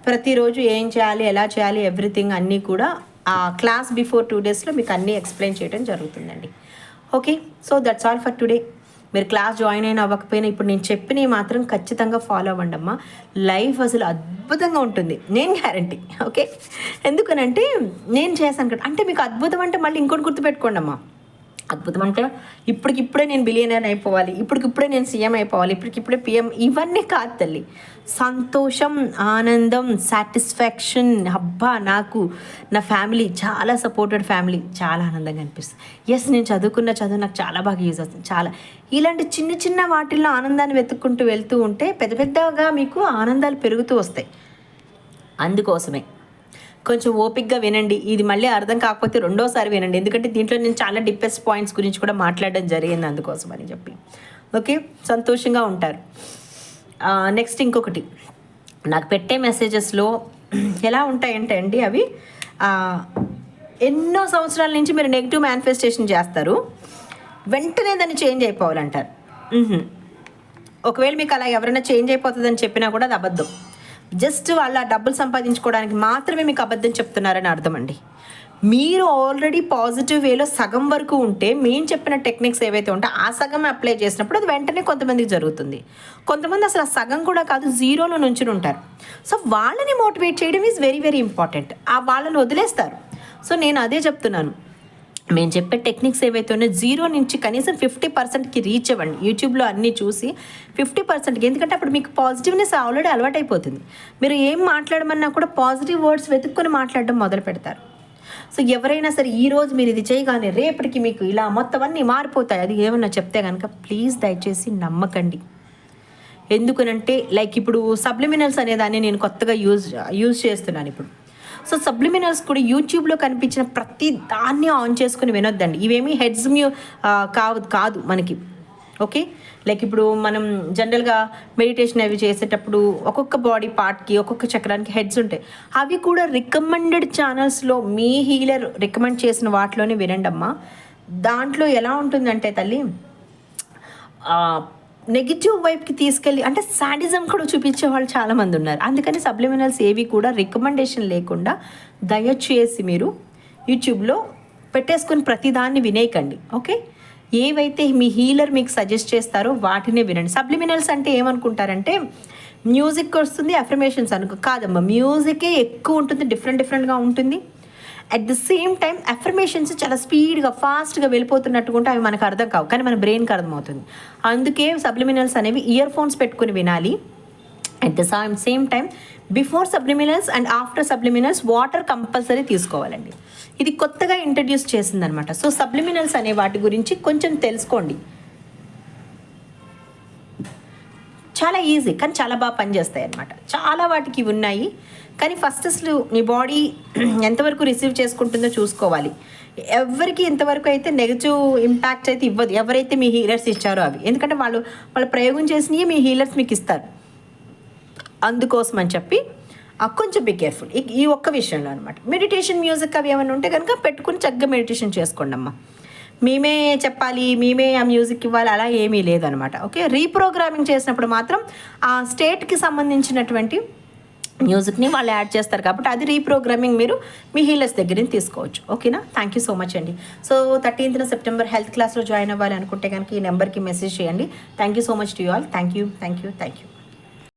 ప్రతిరోజు ఏం చేయాలి, ఎలా చేయాలి, ఎవ్రీథింగ్ అన్నీ కూడా ఆ క్లాస్ బిఫోర్ 2 daysలో మీకు అన్నీ ఎక్స్ప్లెయిన్ చేయడం జరుగుతుందండి. Okay, so that's all for today. మీరు క్లాస్ జాయిన్ అయినా అవ్వకపోయినా ఇప్పుడు నేను చెప్పినవి మాత్రం ఖచ్చితంగా ఫాలో అవ్వండి అమ్మా. లైఫ్ అసలు అద్భుతంగా ఉంటుంది, నేను గ్యారంటీ. ఓకే, ఎందుకనంటే నేను చేశాను కదా. అంటే మీకు అద్భుతం అంటే మళ్ళీ ఇంకోటి గుర్తుపెట్టుకోండి అమ్మా. అద్భుతం అంటే ఇప్పటికిప్పుడే నేను బిలియనర్ అయిపోవాలి, ఇప్పటికిప్పుడే నేను సీఎం అయిపోవాలి, ఇప్పటికిప్పుడే పిఎం, ఇవన్నీ కాదు తల్లి. సంతోషం, ఆనందం, సాటిస్ఫాక్షన్. అబ్బా, నాకు నా ఫ్యామిలీ చాలా సపోర్టెడ్ ఫ్యామిలీ, చాలా ఆనందంగా అనిపిస్తుంది. ఎస్, నేను చదువు నాకు చాలా బాగా యూజ్ అవుతుంది. చాలా ఇలాంటి చిన్న చిన్న వాటిల్లో ఆనందాన్ని వెతుక్కుంటూ వెళ్తూ ఉంటే పెద్ద పెద్దగా మీకు ఆనందాలు పెరుగుతూ వస్తాయి. అందుకోసమే కొంచెం ఓపిక్గా వినండి. ఇది మళ్ళీ అర్థం కాకపోతే రెండోసారి వినండి, ఎందుకంటే దీంట్లో నేను చాలా డిప్రెస్ పాయింట్స్ గురించి కూడా మాట్లాడడం జరిగింది, అందుకోసం అని చెప్పి. ఓకే, సంతోషంగా ఉంటారు. నెక్స్ట్ ఇంకొకటి, నాకు పెట్టే మెసేజెస్లో ఎలా ఉంటాయంటే అండి, అవి ఎన్నో సంవత్సరాల నుంచి మీరు నెగిటివ్ మేనిఫెస్టేషన్ చేస్తారు, వెంటనే దాన్ని చేంజ్ అయిపోవాలంటారు. ఒకవేళ మీకు అలా ఎవరైనా చేంజ్ అయిపోతుందని చెప్పినా కూడా అది అబద్ధం. జస్ట్ వాళ్ళ డబ్బులు సంపాదించుకోవడానికి మాత్రమే మీకు అబద్ధం చెప్తున్నారని అర్థం అండి. మీరు ఆల్రెడీ పాజిటివ్ వేలో సగం వరకు ఉంటే మేము చెప్పిన టెక్నిక్స్ ఏవైతే ఉంటే ఆ సగం అప్లై చేసినప్పుడు అది వెంటనే కొంతమందికి జరుగుతుంది. కొంతమంది అసలు ఆ సగం కూడా కాదు, జీరోలో నుంచి ఉంటారు. సో వాళ్ళని మోటివేట్ చేయడం ఈజ్ వెరీ వెరీ ఇంపార్టెంట్. ఆ వాళ్ళని వదిలేస్తారు. సో నేను అదే చెప్తున్నాను, మేము చెప్పే టెక్నిక్స్ ఏవైతే ఉన్నాయో జీరో నుంచి కనీసం 50%కి రీచ్ అవ్వండి. యూట్యూబ్లో అన్నీ చూసి 50%కి, ఎందుకంటే అప్పుడు మీకు పాజిటివ్నెస్ ఆల్రెడీ అలవాటైపోతుంది. మీరు ఏం మాట్లాడమన్నా కూడా పాజిటివ్ వర్డ్స్ వెతుక్కొని మాట్లాడడం మొదలు పెడతారు. సో ఎవరైనా సరే ఈరోజు మీరు ఇది చేయగానే రేపటికి మీకు ఇలా మొత్తం అన్నీ మారిపోతాయి అది ఏమన్నా చెప్తే కనుక ప్లీజ్ దయచేసి నమ్మకండి. ఎందుకనంటే లైక్ ఇప్పుడు సబ్లిమినల్స్ అనేదాన్ని నేను కొత్తగా యూజ్ చేస్తున్నాను ఇప్పుడు. సో సబ్లిమినల్స్ కూడా యూట్యూబ్లో కనిపించిన ప్రతి దాన్ని ఆన్ చేసుకుని వినొద్దండి. ఇవేమీ హెడ్స్ కాదు మనకి. ఓకే, లైక్ ఇప్పుడు మనం జనరల్గా మెడిటేషన్ అవి చేసేటప్పుడు ఒక్కొక్క బాడీ పార్ట్కి ఒక్కొక్క చక్రానికి హెడ్స్ ఉంటాయి. అవి కూడా రికమెండెడ్ ఛానల్స్లో మీ హీలర్ రికమెండ్ చేసిన వాటిలోనే వినండి అమ్మా. దాంట్లో ఎలా ఉంటుందంటే తల్లి, నెగిటివ్ వైపుకి తీసుకెళ్ళి అంటే సాడిజం కూడా చూపించే వాళ్ళు చాలామంది ఉన్నారు. అందుకని సబ్లిమినల్స్ ఏవి కూడా రికమెండేషన్ లేకుండా దయచేసి మీరు యూట్యూబ్లో పెట్టేసుకుని ప్రతిదాన్ని వినేయకండి. ఓకే, ఏవైతే మీ హీలర్ మీకు సజెస్ట్ చేస్తారో వాటినే వినండి. సబ్లిమినల్స్ అంటే ఏమనుకుంటారంటే మ్యూజిక్ వస్తుంది, అఫర్మేషన్స్ కాదమ్మా. మ్యూజికే ఎక్కువ ఉంటుంది, డిఫరెంట్గా ఉంటుంది. At the same time affirmations చాలా స్పీడ్గా ఫాస్ట్గా వెళ్ళిపోతున్నట్టుగా ఉంటే అవి మనకు అర్థం కావు, కానీ మన బ్రెయిన్కి అర్థమవుతుంది. అందుకే సబ్లిమినల్స్ అనేవి ఇయర్ ఫోన్స్ పెట్టుకుని వినాలి. At the same time before subliminals and after subliminals water compulsory తీసుకోవాలండి. ఇది కొత్తగా ఇంట్రడ్యూస్ చేసిందనమాట. సో సబ్లిమినల్స్ అనే వాటి గురించి కొంచెం తెలుసుకోండి. చాలా ఈజీ కానీ చాలా బాగా పనిచేస్తాయి అన్నమాట. చాలా వాటికి ఉన్నాయి, కానీ ఫస్ట్ అసలు నీ బాడీ ఎంతవరకు రిసీవ్ చేసుకుంటుందో చూసుకోవాలి. ఎవరికి ఇంతవరకు అయితే నెగిటివ్ ఇంపాక్ట్ అయితే ఇవ్వదు, ఎవరైతే మీ హీలర్స్ ఇచ్చారో అవి. ఎందుకంటే వాళ్ళు ప్రయోగం చేసినవి మీ హీలర్స్ మీకు ఇస్తారు. అందుకోసం అని చెప్పి కొంచెం బి కేర్ఫుల్ ఈ ఒక్క విషయంలో అనమాట. మెడిటేషన్ మ్యూజిక్ అవి ఏమైనా ఉంటే కనుక పెట్టుకుని చక్కగా మెడిటేషన్ చేసుకోండి అమ్మా. మేమే చెప్పాలి, మేమే ఆ మ్యూజిక్ ఇవ్వాలి అలా ఏమీ లేదనమాట. ఓకే, రీప్రోగ్రామింగ్ చేసినప్పుడు మాత్రం ఆ స్టేట్కి సంబంధించినటువంటి మ్యూజిక్ని వాళ్ళు యాడ్ చేస్తారు కాబట్టి అది రీప్రోగ్రామింగ్ మీరు మీ హీలర్స్ దగ్గర నుంచి తీసుకోవచ్చు. ఓకేనా, థ్యాంక్ యూ సో మచ్ అండి. సో 13th సెప్టెంబర్ హెల్త్ క్లాస్లో జాయిన్ అవ్వాలి అనుకుంటే కనుక ఈ నెంబర్కి మెసేజ్ చేయండి. Thank you so much to you all. Thank you.